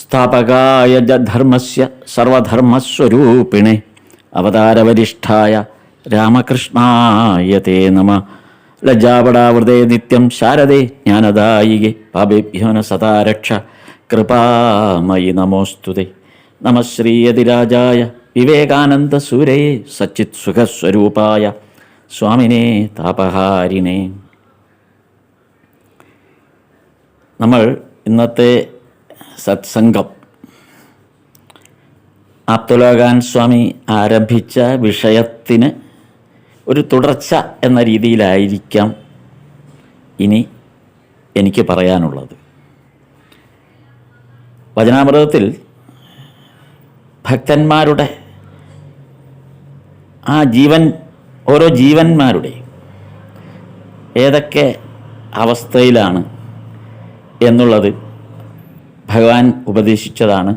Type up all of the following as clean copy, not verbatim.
സ്ഥാപകായ ധർമ്മസ്യ സർവധർമ്മസ്വരൂപിണേ അവതാരവരിഷ്ഠായ രാമകൃഷ്ണായ തേ നമഃ. ലജ്ജാപടാവൃതേ നിത്യം ശാരദേ ജ്ഞാനദായികേ പാപേഭ്യോ ന സദാ രക്ഷ കൃപാമയി നമോസ്തുതേ. നമഃ ശ്രീയതിരാജായ വിവേകാനന്ദസൂരയേ സച്ചിത് സുഖസ്വരൂപായ സ്വാമിനേ താപഹാരിണേ. നമ്മൾ ഇന്നത്തെ സത്സംഗം ആപ്തലോകാൻ സ്വാമി ആരംഭിച്ച വിഷയത്തിന് ഒരു തുടർച്ച എന്ന രീതിയിലായിരിക്കാം ഇനി എനിക്ക് പറയാനുള്ളത്. വചനാമൃതത്തിൽ ഭക്തന്മാരുടെ ഓരോ ജീവന്മാരുടെ ഏതൊക്കെ അവസ്ഥയിലാണ് എന്നുള്ളത് ഭഗവാൻ ഉപദേശിച്ചതാണ്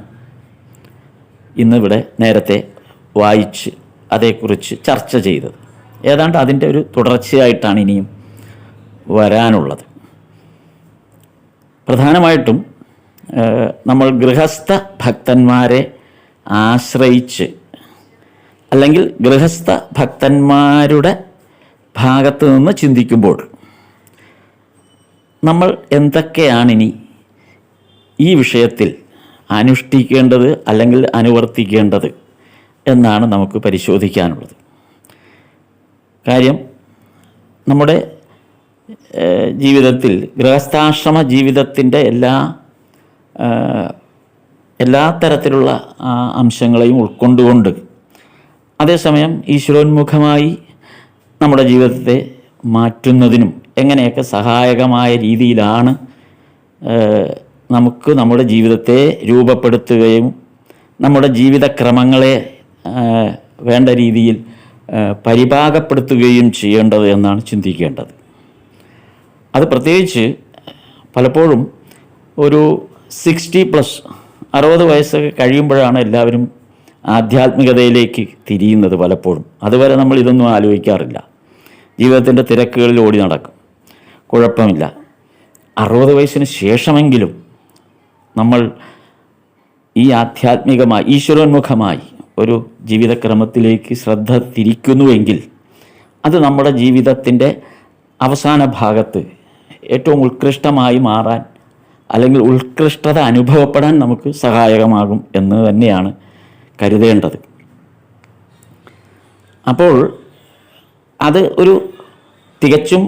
ഇന്നിവിടെ നേരത്തെ വായിച്ച് അതേക്കുറിച്ച് ചർച്ച ചെയ്തത്. ഏതാണ്ട് അതിൻ്റെ ഒരു തുടർച്ചയായിട്ടാണ് ഇനിയും വരാനുള്ളത്. പ്രധാനമായിട്ടും നമ്മൾ ഗൃഹസ്ഥ ഭക്തന്മാരെ ആശ്രയിച്ച് അല്ലെങ്കിൽ ഗൃഹസ്ഥ ഭക്തന്മാരുടെ ഭാഗത്ത് നിന്ന് ചിന്തിക്കുമ്പോൾ നമ്മൾ എന്തൊക്കെയാണിനി ഈ വിഷയത്തിൽ അനുഷ്ഠിക്കേണ്ടത് അല്ലെങ്കിൽ അനുവർത്തിക്കേണ്ടത് എന്നാണ് നമുക്ക് പരിശോധിക്കാനുള്ളത്. കാര്യം നമ്മുടെ ജീവിതത്തിൽ ഗൃഹസ്ഥാശ്രമ ജീവിതത്തിൻ്റെ എല്ലാ തരത്തിലുള്ള അംശങ്ങളെയും ഉൾക്കൊണ്ടുകൊണ്ട് അതേസമയം ഈശ്വരോന്മുഖമായി നമ്മുടെ ജീവിതത്തെ മാറ്റുന്നതിനും എങ്ങനെയൊക്കെ സഹായകമായ രീതിയിലാണ് നമുക്ക് നമ്മുടെ ജീവിതത്തെ രൂപപ്പെടുത്തുകയും നമ്മുടെ ജീവിതക്രമങ്ങളെ വേണ്ട രീതിയിൽ പരിപാകപ്പെടുത്തുകയും ചെയ്യേണ്ടത് എന്നാണ് ചിന്തിക്കേണ്ടത്. അത് പ്രത്യേകിച്ച് പലപ്പോഴും ഒരു 60+ വയസ്സൊക്കെ കഴിയുമ്പോഴാണ് എല്ലാവരും ആധ്യാത്മികതയിലേക്ക് തിരിയുന്നത്. പലപ്പോഴും അതുവരെ നമ്മൾ ഇതൊന്നും ആലോചിക്കാറില്ല. ജീവിതത്തിൻ്റെ തിരക്കുകളിൽ ഓടി നടക്കും, കുഴപ്പമില്ല. 60 വയസ്സിന് ശേഷമെങ്കിലും നമ്മൾ ഈ ആധ്യാത്മികമായി ഈശ്വരോന്മുഖമായി ഒരു ജീവിതക്രമത്തിലേക്ക് ശ്രദ്ധ തിരിക്കുന്നുവെങ്കിൽ അത് നമ്മുടെ ജീവിതത്തിൻ്റെ അവസാന ഭാഗത്ത് ഏറ്റവും ഉത്കൃഷ്ടമായി മാറാൻ അല്ലെങ്കിൽ ഉത്കൃഷ്ടത അനുഭവപ്പെടാൻ നമുക്ക് സഹായകമാകും എന്ന് തന്നെയാണ് കരുതേണ്ടത്. അപ്പോൾ അത് ഒരു തികച്ചും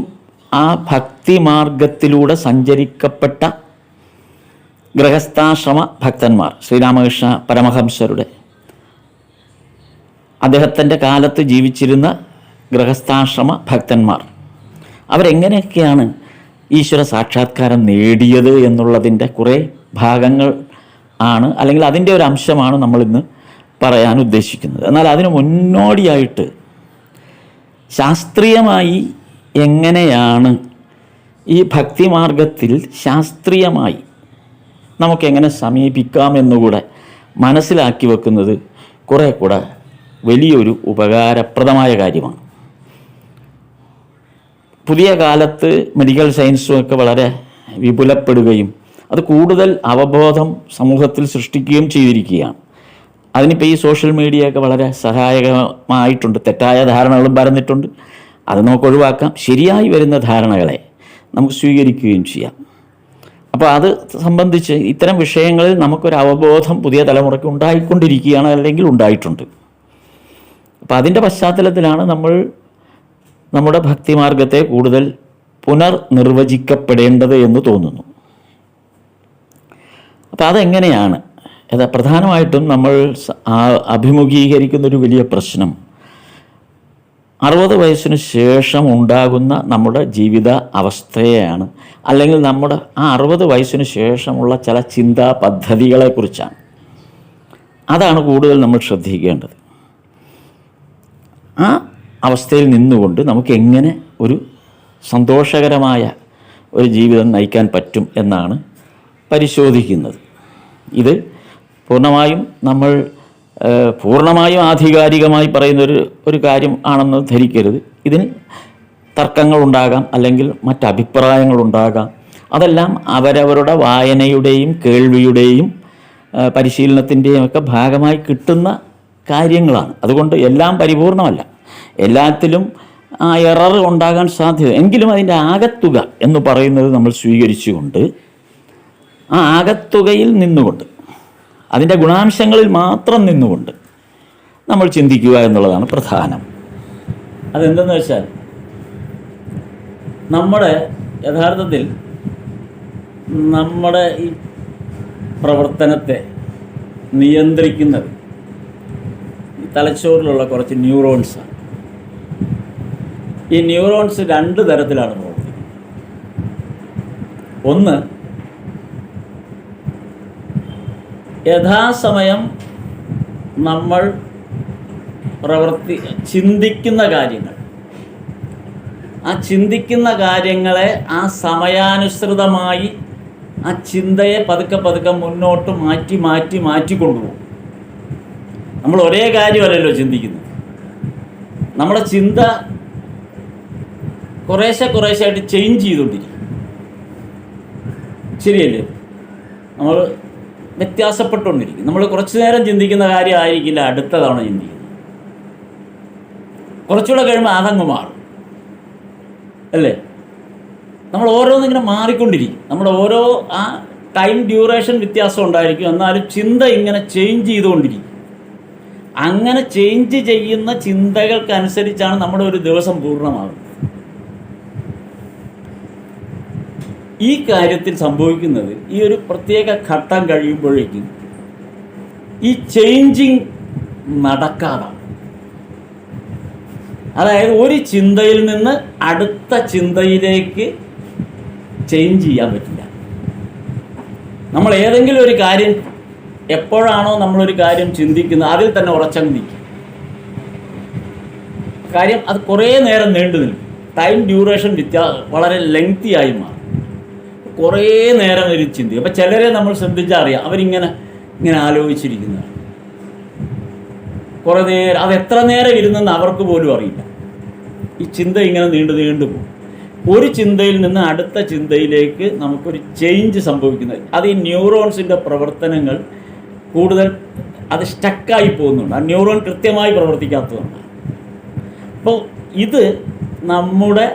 ആ ഭക്തിമാർഗത്തിലൂടെ സഞ്ചരിക്കപ്പെട്ട ഗൃഹസ്ഥാശ്രമ ഭക്തന്മാർ, ശ്രീരാമകൃഷ്ണ പരമഹംസരുടെ അദ്ദേഹത്തിൻ്റെ കാലത്ത് ജീവിച്ചിരുന്ന ഗൃഹസ്ഥാശ്രമ ഭക്തന്മാർ അവരെങ്ങനെയൊക്കെയാണ് ഈശ്വര സാക്ഷാത്കാരം നേടിയത് എന്നുള്ളതിൻ്റെ കുറേ ഭാഗങ്ങൾ ആണ്, അല്ലെങ്കിൽ അതിൻ്റെ ഒരു അംശമാണ് നമ്മളിന്ന് പറയാൻ ഉദ്ദേശിക്കുന്നത്. എന്നാൽ അതിന് മുന്നോടിയായിട്ട് ശാസ്ത്രീയമായി എങ്ങനെയാണ് ഈ ഭക്തിമാർഗത്തിൽ ശാസ്ത്രീയമായി നമുക്കെങ്ങനെ സമീപിക്കാമെന്നുകൂടെ മനസ്സിലാക്കി വെക്കുന്നത് കുറേ കൂടെ വലിയൊരു ഉപകാരപ്രദമായ കാര്യമാണ്. പുതിയ കാലത്ത് മെഡിക്കൽ സയൻസും ഒക്കെ വളരെ വിപുലപ്പെടുകയും അത് കൂടുതൽ അവബോധം സമൂഹത്തിൽ സൃഷ്ടിക്കുകയും ചെയ്തിരിക്കുകയാണ്. അതിനിപ്പോൾ ഈ സോഷ്യൽ മീഡിയയൊക്കെ വളരെ സഹായകമായിട്ടുണ്ട്. തെറ്റായ ധാരണകളും പരന്നിട്ടുണ്ട്, അത് നമുക്ക് ഒഴിവാക്കാം. ശരിയായി വരുന്ന ധാരണകളെ നമുക്ക് സ്വീകരിക്കുകയും ചെയ്യാം. അപ്പോൾ അത് സംബന്ധിച്ച് ഇത്തരം വിഷയങ്ങളിൽ നമുക്കൊരു അവബോധം പുതിയ തലമുറയ്ക്ക് ഉണ്ടായിക്കൊണ്ടിരിക്കുകയാണ്, അല്ലെങ്കിൽ ഉണ്ടായിട്ടുണ്ട്. അപ്പോൾ അതിൻ്റെ പശ്ചാത്തലത്തിലാണ് നമ്മൾ നമ്മുടെ ഭക്തിമാർഗത്തെ കൂടുതൽ പുനർനിർവചിക്കപ്പെടേണ്ടത് എന്ന് തോന്നുന്നു. അപ്പോൾ അതെങ്ങനെയാണ്? പ്രധാനമായിട്ടും നമ്മൾ അഭിമുഖീകരിക്കുന്നൊരു വലിയ പ്രശ്നം 60 വയസ്സിന് ശേഷം ഉണ്ടാകുന്ന നമ്മുടെ ജീവിത അവസ്ഥയെയാണ്, അല്ലെങ്കിൽ നമ്മുടെ ആ 60 വയസ്സിന് ശേഷമുള്ള ചില ചിന്താ പദ്ധതികളെക്കുറിച്ചാണ്. അതാണ് കൂടുതൽ നമ്മൾ ശ്രദ്ധിക്കേണ്ടത്. ആ അവസ്ഥയിൽ നിന്നുകൊണ്ട് നമുക്ക് എങ്ങനെ ഒരു സന്തോഷകരമായ ഒരു ജീവിതം നയിക്കാൻ പറ്റും എന്നാണ് പരിശോധിക്കുന്നത്. ഇത് പൂർണ്ണമായും ആധികാരികമായി പറയുന്നൊരു കാര്യം ആണെന്ന് ധരിക്കരുത്. ഇതിന് തർക്കങ്ങളുണ്ടാകാം, അല്ലെങ്കിൽ മറ്റഭിപ്രായങ്ങളുണ്ടാകാം. അതെല്ലാം അവരവരുടെ വായനയുടെയും കേൾവിയുടെയും പരിശീലനത്തിൻ്റെയും ഒക്കെ ഭാഗമായി കിട്ടുന്ന കാര്യങ്ങളാണ്. അതുകൊണ്ട് എല്ലാം പരിപൂർണമല്ല, എല്ലാത്തിലും ആ എറർ ഉണ്ടാകാൻ സാധ്യത. എങ്കിലും അതിൻ്റെ ആകത്തുക എന്ന് പറയുന്നത് നമ്മൾ സ്വീകരിച്ചുകൊണ്ട് ആ ആകത്തുകയിൽ നിന്നുകൊണ്ട് അതിൻ്റെ ഗുണാംശങ്ങളിൽ മാത്രം നിന്നുകൊണ്ട് നമ്മൾ ചിന്തിക്കുക എന്നുള്ളതാണ് പ്രധാനം. അതെന്തെന്ന് വെച്ചാൽ നമ്മുടെ യഥാർത്ഥത്തിൽ നമ്മുടെ ഈ പ്രവർത്തനത്തെ നിയന്ത്രിക്കുന്നത് ഈ തലച്ചോറിലുള്ള കുറച്ച് ന്യൂറോൺസാണ്. ഈ ന്യൂറോൺസ് രണ്ട് തരത്തിലാണ് പ്രവർത്തിക്കുന്നത്. ഒന്ന്, യഥാസമയം നമ്മൾ ചിന്തിക്കുന്ന കാര്യങ്ങൾ, ആ ചിന്തിക്കുന്ന കാര്യങ്ങളെ ആ സമയാനുസൃതമായി ആ ചിന്തയെ പതുക്കെ പതുക്കെ മുന്നോട്ട് മാറ്റി മാറ്റി മാറ്റി കൊണ്ടുപോകും. നമ്മൾ ഒരേ കാര്യമല്ലല്ലോ ചിന്തിക്കുന്നത്. നമ്മുടെ ചിന്ത കുറേശ്ശായിട്ട് ചേഞ്ച് ചെയ്തുകൊണ്ടിരിക്കും. ശരിയല്ലേ? നമ്മൾ വ്യത്യാസപ്പെട്ടുകൊണ്ടിരിക്കും. നമ്മൾ കുറച്ചു നേരം ചിന്തിക്കുന്ന കാര്യമായിരിക്കില്ല അടുത്ത തവണ ചിന്തിക്കുന്നത്. കുറച്ചുകൂടെ കഴിയുമ്പോൾ അതങ്ങ് മാറും, അല്ലേ? നമ്മൾ ഓരോന്നിങ്ങനെ മാറിക്കൊണ്ടിരിക്കും. നമ്മുടെ ഓരോ ആ ടൈം ഡ്യൂറേഷൻ വ്യത്യാസം ഉണ്ടായിരിക്കും, എന്നാലും ചിന്ത ഇങ്ങനെ ചേഞ്ച് ചെയ്തുകൊണ്ടിരിക്കും. അങ്ങനെ ചേഞ്ച് ചെയ്യുന്ന ചിന്തകൾക്കനുസരിച്ചാണ് നമ്മുടെ ഒരു ദിവസം പൂർണ്ണമാകുന്നത്. ഈ കാര്യത്തിൽ സംഭവിക്കുന്നത് ഈ ഒരു പ്രത്യേക ഘട്ടം കഴിയുമ്പോഴേക്കും ഈ ചേഞ്ചിങ് നടക്കാതാണ്. അതായത് ഒരു ചിന്തയിൽ നിന്ന് അടുത്ത ചിന്തയിലേക്ക് ചേഞ്ച് ചെയ്യാൻ പറ്റില്ല. നമ്മൾ ഏതെങ്കിലും ഒരു കാര്യം എപ്പോഴാണോ നമ്മളൊരു കാര്യം ചിന്തിക്കുന്നത് അതിൽ തന്നെ ഉറച്ചങ്ങ് നിൽക്കും. കാര്യം അത് കുറേ നേരം നീണ്ടു നിൽക്കും. ടൈം ഡ്യൂറേഷൻ വളരെ ലെങ്തി ആയി മാറും. കുറേ നേരം ഒരു ചിന്തിക്കും. അപ്പം ചിലരെ നമ്മൾ ശ്രദ്ധിച്ചാൽ അറിയാം, അവരിങ്ങനെ ആലോചിച്ചിരിക്കുന്നതാണ് കുറേ നേരം. അത് എത്ര നേരം ഇരുന്നെന്ന് അവർക്ക് പോലും അറിയില്ല. ഈ ചിന്ത ഇങ്ങനെ നീണ്ടു പോകും. ഒരു ചിന്തയിൽ നിന്ന് അടുത്ത ചിന്തയിലേക്ക് നമുക്കൊരു ചേഞ്ച് സംഭവിക്കുന്നത് അത് ഈ ന്യൂറോൺസിൻ്റെ പ്രവർത്തനങ്ങൾ കൂടുതൽ അത് സ്റ്റക്കായി പോകുന്നുണ്ട്. ആ ന്യൂറോൺ കൃത്യമായി പ്രവർത്തിക്കാത്തതുകൊണ്ട്. അപ്പോൾ ഇത് നമ്മുടെ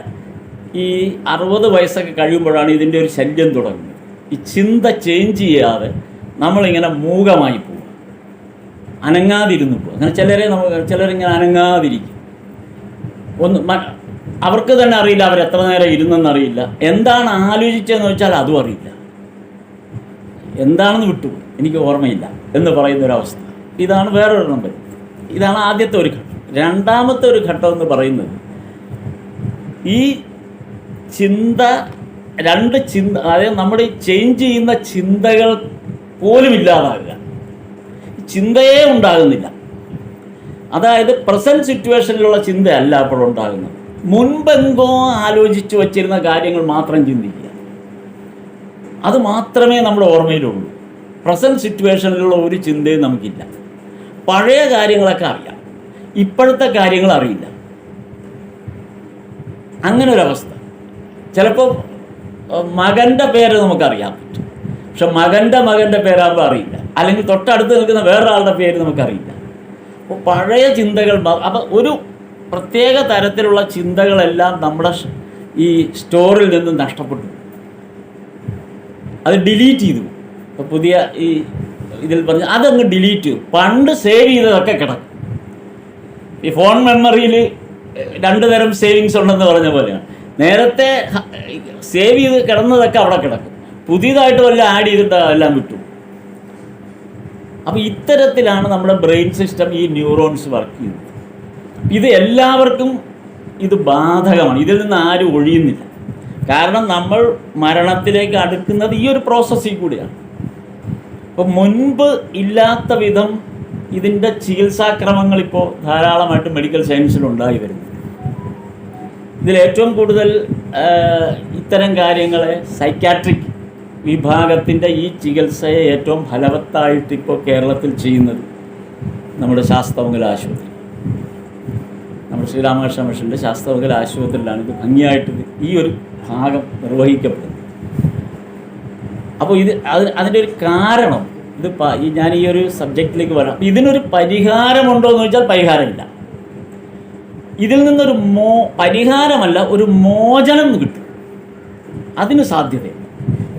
ഈ 60 വയസ്സൊക്കെ കഴിയുമ്പോഴാണ് ഇതിൻ്റെ ഒരു ശല്യം തുടങ്ങുന്നത്. ഈ ചിന്ത ചേഞ്ച് ചെയ്യാതെ നമ്മളിങ്ങനെ മൂകമായി പോകും, അനങ്ങാതിരുന്നു പോകും. അങ്ങനെ ചിലരിങ്ങനെ അനങ്ങാതിരിക്കും. അവർക്ക് തന്നെ അറിയില്ല അവരെത്ര നേരം ഇരുന്നെന്നറിയില്ല. എന്താണ് ആലോചിച്ചതെന്ന് വെച്ചാൽ അതും അറിയില്ല. എന്താണെന്ന് വിട്ടു, എനിക്ക് ഓർമ്മയില്ല എന്ന് പറയുന്നൊരവസ്ഥ. ഇതാണ് വേറൊരു നമ്പർ. ഇതാണ് ആദ്യത്തെ ഒരു ഘട്ടം. രണ്ടാമത്തെ ഒരു ഘട്ടം എന്ന് പറയുന്നത് ഈ രണ്ട് ചിന്ത, അതായത് നമ്മുടെ ഈ ചേഞ്ച് ചെയ്യുന്ന ചിന്തകൾ പോലും ഇല്ലാതാകുക. ചിന്തയേ ഉണ്ടാകുന്നില്ല. അതായത് പ്രസൻറ്റ് സിറ്റുവേഷനിലുള്ള ചിന്തയല്ല അപ്പോഴുണ്ടാകുന്നത്. മുൻപെങ്കോ ആലോചിച്ച് വച്ചിരുന്ന കാര്യങ്ങൾ മാത്രം ചിന്തിക്കുക. അത് മാത്രമേ നമ്മുടെ ഓർമ്മയിലുള്ളൂ. പ്രസൻറ്റ് സിറ്റുവേഷനിലുള്ള ഒരു ചിന്തയും നമുക്കില്ല. പഴയ കാര്യങ്ങളൊക്കെ അറിയാം, ഇപ്പോഴത്തെ കാര്യങ്ങൾ അറിയില്ല. അങ്ങനെ ഒരവസ്ഥ. ചിലപ്പോൾ മകൻ്റെ പേര് നമുക്കറിയാൻ പറ്റും, പക്ഷെ മകൻ്റെ പേരാകുമ്പോൾ അറിയില്ല. അല്ലെങ്കിൽ തൊട്ടടുത്ത് നിൽക്കുന്ന വേറൊരാളുടെ പേര് നമുക്കറിയില്ല. അപ്പോൾ പഴയ ചിന്തകൾ, അപ്പം ഒരു പ്രത്യേക തരത്തിലുള്ള ചിന്തകളെല്ലാം നമ്മുടെ ഈ സ്റ്റോറിൽ നിന്നും നഷ്ടപ്പെട്ടു. അത് ഡിലീറ്റ് ചെയ്തു. ഇപ്പോൾ പുതിയ ഈ ഇതിൽ പറഞ്ഞ് അതങ്ങ് ഡിലീറ്റ് ചെയ്തു. പണ്ട് സേവ് ചെയ്തതൊക്കെ കിടക്കും. ഈ ഫോൺ മെമ്മറിയിൽ 2 തരം സേവിങ്സ് ഉണ്ടെന്ന് പറഞ്ഞ പോലെയാണ്. നേരത്തെ സേവ് ചെയ്ത് കിടന്നതൊക്കെ അവിടെ കിടക്കും, പുതിയതായിട്ട് വല്ല ആഡ് ചെയ്തിട്ട് എല്ലാം വിട്ടു. അപ്പോൾ ഇത്തരത്തിലാണ് നമ്മുടെ ബ്രെയിൻ സിസ്റ്റം, ഈ ന്യൂറോൺസ് വർക്ക് ചെയ്യുന്നത്. ഇത് എല്ലാവർക്കും ഇത് ബാധകമാണ്. ഇതിൽ നിന്ന് ആരും ഒഴിയുന്നില്ല. കാരണം നമ്മൾ മരണത്തിലേക്ക് അടുക്കുന്നത് ഈ ഒരു പ്രോസസ്സിൽ കൂടിയാണ്. അപ്പോൾ മുൻപ് ഇല്ലാത്ത വിധം ഇതിൻ്റെ ചികിത്സാക്രമങ്ങൾ ഇപ്പോൾ ധാരാളമായിട്ട് മെഡിക്കൽ സയൻസിലുണ്ടായി വരുന്നു. ഇതിലേറ്റവും കൂടുതൽ ഇത്തരം കാര്യങ്ങളെ സൈക്യാട്രിക് വിഭാഗത്തിൻ്റെ ഈ ചികിത്സയെ ഏറ്റവും ഫലവത്തായിട്ട് ഇപ്പോൾ കേരളത്തിൽ ചെയ്യുന്നത് നമ്മുടെ ശാസ്താമംഗലം ആശുപത്രി, നമ്മുടെ ശ്രീരാമകൃഷ്ണ മിഷൻ്റെ ശാസ്താമംഗലം ആശുപത്രിയിലാണ് ഇത് ഭംഗിയായിട്ട് ഈ ഒരു ഭാഗം നിർവഹിക്കപ്പെടുന്നത്. അപ്പോൾ അതിൻ്റെ ഒരു കാരണം ഇത് ഞാൻ ഈ ഒരു സബ്ജക്റ്റിലേക്ക് വരാം. ഇതിനൊരു പരിഹാരമുണ്ടോ എന്ന് ചോദിച്ചാൽ പരിഹാരമില്ല. ഇതിൽ നിന്നൊരു പരിഹാരമല്ല, ഒരു മോചനം കിട്ടും. അതിന് സാധ്യതയില്ല.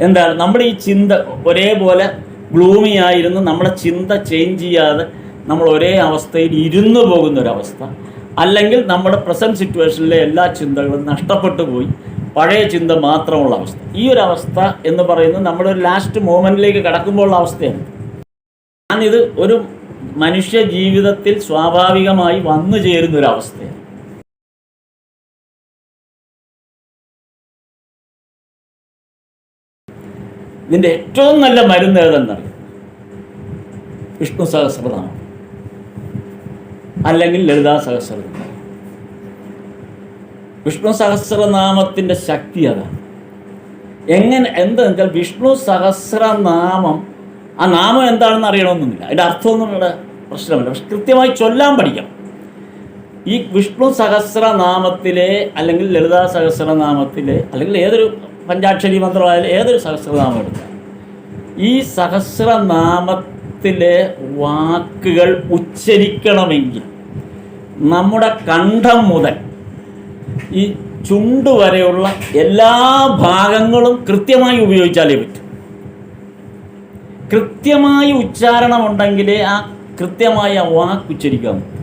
എന്താണ്? നമ്മുടെ ഈ ചിന്ത ഒരേപോലെ ഗ്ലൂമി ആയിരുന്നു, നമ്മുടെ ചിന്ത ചേഞ്ച് ചെയ്യാതെ നമ്മൾ ഒരേ അവസ്ഥയിൽ ഇരുന്നു പോകുന്നൊരവസ്ഥ, അല്ലെങ്കിൽ നമ്മുടെ പ്രസൻറ്റ് സിറ്റുവേഷനിലെ എല്ലാ ചിന്തകളും നഷ്ടപ്പെട്ടു പോയി പഴയ ചിന്ത മാത്രമുള്ള അവസ്ഥ. ഈ ഒരു അവസ്ഥ എന്ന് പറയുന്നത് നമ്മുടെ ഒരു ലാസ്റ്റ് മൂമെൻറ്റിലേക്ക് കടക്കുമ്പോഴുള്ള അവസ്ഥയാണ്. ഞാനിത് ഒരു മനുഷ്യ ജീവിതത്തിൽ സ്വാഭാവികമായി വന്നു ചേരുന്നൊരവസ്ഥയാണ്. ഇതിൻ്റെ ഏറ്റവും നല്ല മരുന്ന് ഏതെന്നറിയാം? വിഷ്ണു സഹസ്രനാമം അല്ലെങ്കിൽ ലളിതാ സഹസ്രനാമം. വിഷ്ണു സഹസ്രനാമത്തിൻ്റെ ശക്തി അതാണ്. എന്താണെന്ന് വെച്ചാൽ വിഷ്ണു സഹസ്രനാമം, ആ നാമം എന്താണെന്ന് അറിയണമെന്നൊന്നുമില്ല, അതിൻ്റെ അർത്ഥമൊന്നും ഇവിടെ പ്രശ്നമില്ല. പക്ഷെ കൃത്യമായി ചൊല്ലാൻ പഠിക്കണം. ഈ വിഷ്ണു സഹസ്രനാമത്തിലെ അല്ലെങ്കിൽ ലളിതാ സഹസ്രനാമത്തിലെ അല്ലെങ്കിൽ ഏതൊരു പഞ്ചാക്ഷരി മന്ത്രമായാലും ഏതൊരു സഹസ്രനാമം എടുക്കാം, ഈ സഹസ്രനാമത്തിലെ വാക്കുകൾ ഉച്ചരിക്കണമെങ്കിൽ നമ്മുടെ കണ്ഠം മുതൽ ഈ ചുണ്ട് വരെയുള്ള എല്ലാ ഭാഗങ്ങളും കൃത്യമായി ഉപയോഗിച്ചാലേ പറ്റും. കൃത്യമായി ഉച്ചാരണം ഉണ്ടെങ്കിലേ ആ കൃത്യമായ വാക്ക് ഉച്ചരിക്കാൻ പറ്റും.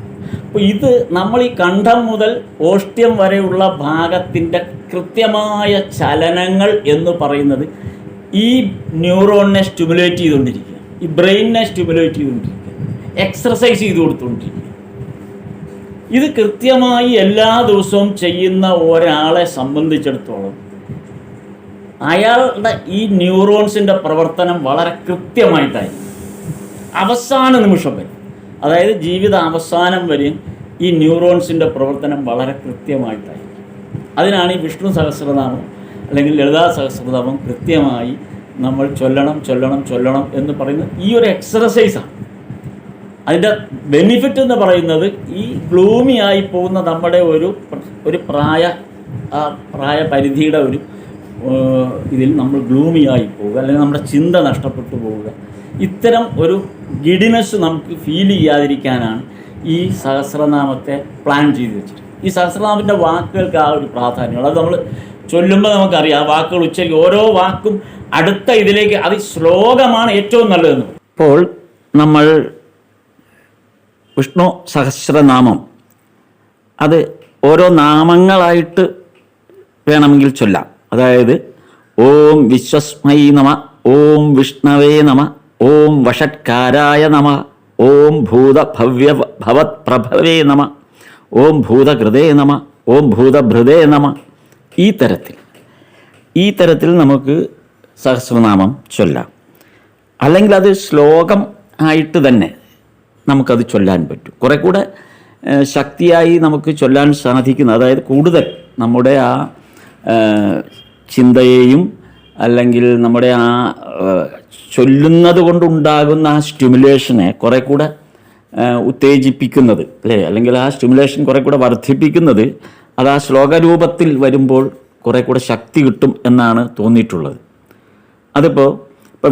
അപ്പോൾ ഇത് നമ്മൾ ഈ കണ്ഠം മുതൽ ഓഷ്ട്യം വരെയുള്ള ഭാഗത്തിൻ്റെ കൃത്യമായ ചലനങ്ങൾ എന്ന് പറയുന്നത് ഈ ന്യൂറോണിനെ സ്റ്റിമുലേറ്റ് ചെയ്തുകൊണ്ടിരിക്കുക, ഈ ബ്രെയിനിനെ സ്റ്റിമുലേറ്റ് ചെയ്തുകൊണ്ടിരിക്കുക, എക്സർസൈസ് ചെയ്ത് കൊടുത്തുകൊണ്ടിരിക്കുക. ഇത് കൃത്യമായി എല്ലാ ദിവസവും ചെയ്യുന്ന ഒരാളെ സംബന്ധിച്ചിടത്തോളം അയാളുടെ ഈ ന്യൂറോൺസിൻ്റെ പ്രവർത്തനം വളരെ കൃത്യമായിട്ടായിരിക്കും അവസാന നിമിഷം വരെ, അതായത് ജീവിത അവസാനം വരെയും ഈ ന്യൂറോൺസിൻ്റെ പ്രവർത്തനം വളരെ കൃത്യമായിട്ടായിരിക്കും. അതിനാണ് ഈ വിഷ്ണു സഹസ്രനാമം അല്ലെങ്കിൽ ലളിതാ സഹസ്രനാമം കൃത്യമായി നമ്മൾ ചൊല്ലണം എന്ന് പറയുന്നത് ഈ ഒരു എക്സർസൈസാണ്. അതിൻ്റെ ബെനിഫിറ്റ് എന്ന് പറയുന്നത് ഈ ഗ്ലൂമി ആയി പോകുന്ന നമ്മുടെ ഒരു പ്രായപരിധിയുടെ ഒരു ഇതിൽ നമ്മൾ ഗ്ലൂമി ആയി പോവുക, അല്ലെങ്കിൽ നമ്മുടെ ചിന്ത നഷ്ടപ്പെട്ടു പോവുക, ഇത്തരം ഒരു ഗിഡിനെസ് നമുക്ക് ഫീൽ ചെയ്യാതിരിക്കാനാണ് ഈ സഹസ്രനാമത്തെ പ്ലാൻ ചെയ്ത് വെച്ചിട്ട്. ഈ സഹസ്രനാമത്തിൻ്റെ വാക്കുകൾക്ക് ആ ഒരു പ്രാധാന്യമുള്ളത്. അത് നമ്മൾ ചൊല്ലുമ്പോൾ നമുക്കറിയാം, ആ വാക്കുകൾ ഉച്ചരിക്കും, ഓരോ വാക്കും അടുത്ത ഇതിലേക്ക്, അത് ശ്ലോകമാണ് ഏറ്റവും നല്ലതെന്ന്. ഇപ്പോൾ നമ്മൾ വിഷ്ണു സഹസ്രനാമം അത് ഓരോ നാമങ്ങളായിട്ട് വേണമെങ്കിൽ ചൊല്ലാം. അതായത് ഓം വിശ്വസ്മൈ നമ, ഓം വിഷ്ണവേ നമ, ഓം വഷട്കാരായ നമ, ഓം ഭൂതഭവ്യ ഭവത്പ്രഭവേ നമ, ഓം ഭൂതകൃതേ നമ, ഓം ഭൂതഭൃതേ നമ. ഈ തരത്തിൽ നമുക്ക് സഹസ്രനാമം ചൊല്ലാം. അല്ലെങ്കിൽ അത് ശ്ലോകം ആയിട്ട് തന്നെ നമുക്കത് ചൊല്ലാൻ പറ്റും. കുറെ കൂടെ ശക്തിയായി നമുക്ക് ചൊല്ലാൻ സാധിക്കുന്ന, അതായത് കൂടുതൽ നമ്മുടെ ആ ചിന്തയെയും അല്ലെങ്കിൽ നമ്മുടെ ആ ചൊല്ലുന്നത് കൊണ്ടുണ്ടാകുന്ന ആ സ്റ്റിമുലേഷനെ കുറെ കൂടെ ഉത്തേജിപ്പിക്കുന്നത്, അല്ലേ, അല്ലെങ്കിൽ ആ സ്റ്റിമുലേഷൻ കുറെ കൂടെ വർദ്ധിപ്പിക്കുന്നത് അത് ആ ശ്ലോകരൂപത്തിൽ വരുമ്പോൾ കുറെ കൂടെ ശക്തി കിട്ടും എന്നാണ് തോന്നിയിട്ടുള്ളത്. ഇപ്പോൾ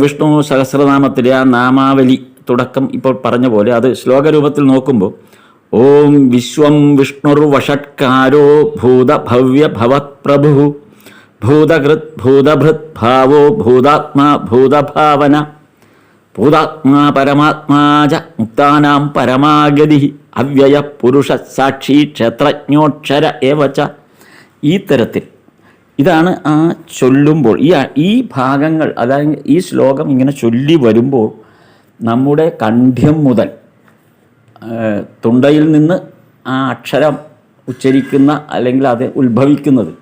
വിഷ്ണു സഹസ്രനാമത്തിലെ ആ നാമാവലി തുടക്കം ഇപ്പോൾ പറഞ്ഞ പോലെ അത് ശ്ലോകരൂപത്തിൽ നോക്കുമ്പോൾ ഓം വിശ്വം വിഷ്ണുർവഷട്കാരോ ഭൂതഭവ്യ ഭവത്പ്രഭു ഭൂതകൃത് ഭൂതഭൃത് ഭാവോ ഭൂതാത്മാ ഭൂതഭാവന ഭൂതാത്മാ പരമാത്മാ ച മുക്താനാം പരമാഗതി അവ്യയ പുരുഷ സാക്ഷി ക്ഷേത്രജ്ഞോക്ഷര ഏവച. ഈ തരത്തിൽ ഇതാണ് ആ ചൊല്ലുമ്പോൾ ഈ ഭാഗങ്ങൾ, അതായത് ഈ ശ്ലോകം ഇങ്ങനെ ചൊല്ലി വരുമ്പോൾ നമ്മുടെ കണ്ഠ്യം മുതൽ തുണ്ടയിൽ നിന്ന് ആ അക്ഷരം ഉച്ചരിക്കുന്ന അല്ലെങ്കിൽ അത് ഉത്ഭവിക്കുന്നത്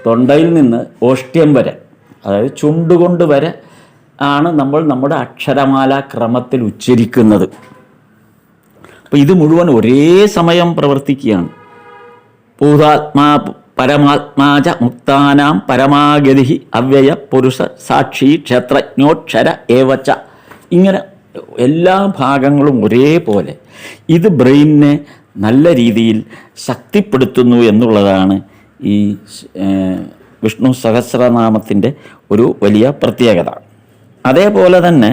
തൊണ്ടയിൽ നിന്ന് ഓഷ്ട്യം വരെ, അതായത് ചുണ്ടുകൊണ്ട് വരെ ആണ് നമ്മൾ നമ്മുടെ അക്ഷരമാല ക്രമത്തിൽ ഉച്ചരിക്കുന്നത്. അപ്പോൾ ഇത് മുഴുവൻ ഒരേ സമയം പ്രവർത്തിക്കുകയാണ്. ഭൂതാത്മാ പരമാത്മാച മുക്താനാം പരമാഗതി അവ്യയ പുരുഷ സാക്ഷി ക്ഷേത്രജ്ഞോക്ഷര ഏവച്ച. ഇങ്ങനെ എല്ലാ ഭാഗങ്ങളും ഒരേപോലെ ഇത് ബ്രെയിനിനെ നല്ല രീതിയിൽ ശക്തിപ്പെടുത്തുന്നു എന്നുള്ളതാണ് ഈ വിഷ്ണു സഹസ്രനാമത്തിൻ്റെ ഒരു വലിയ പ്രത്യേകത. അതേപോലെ തന്നെ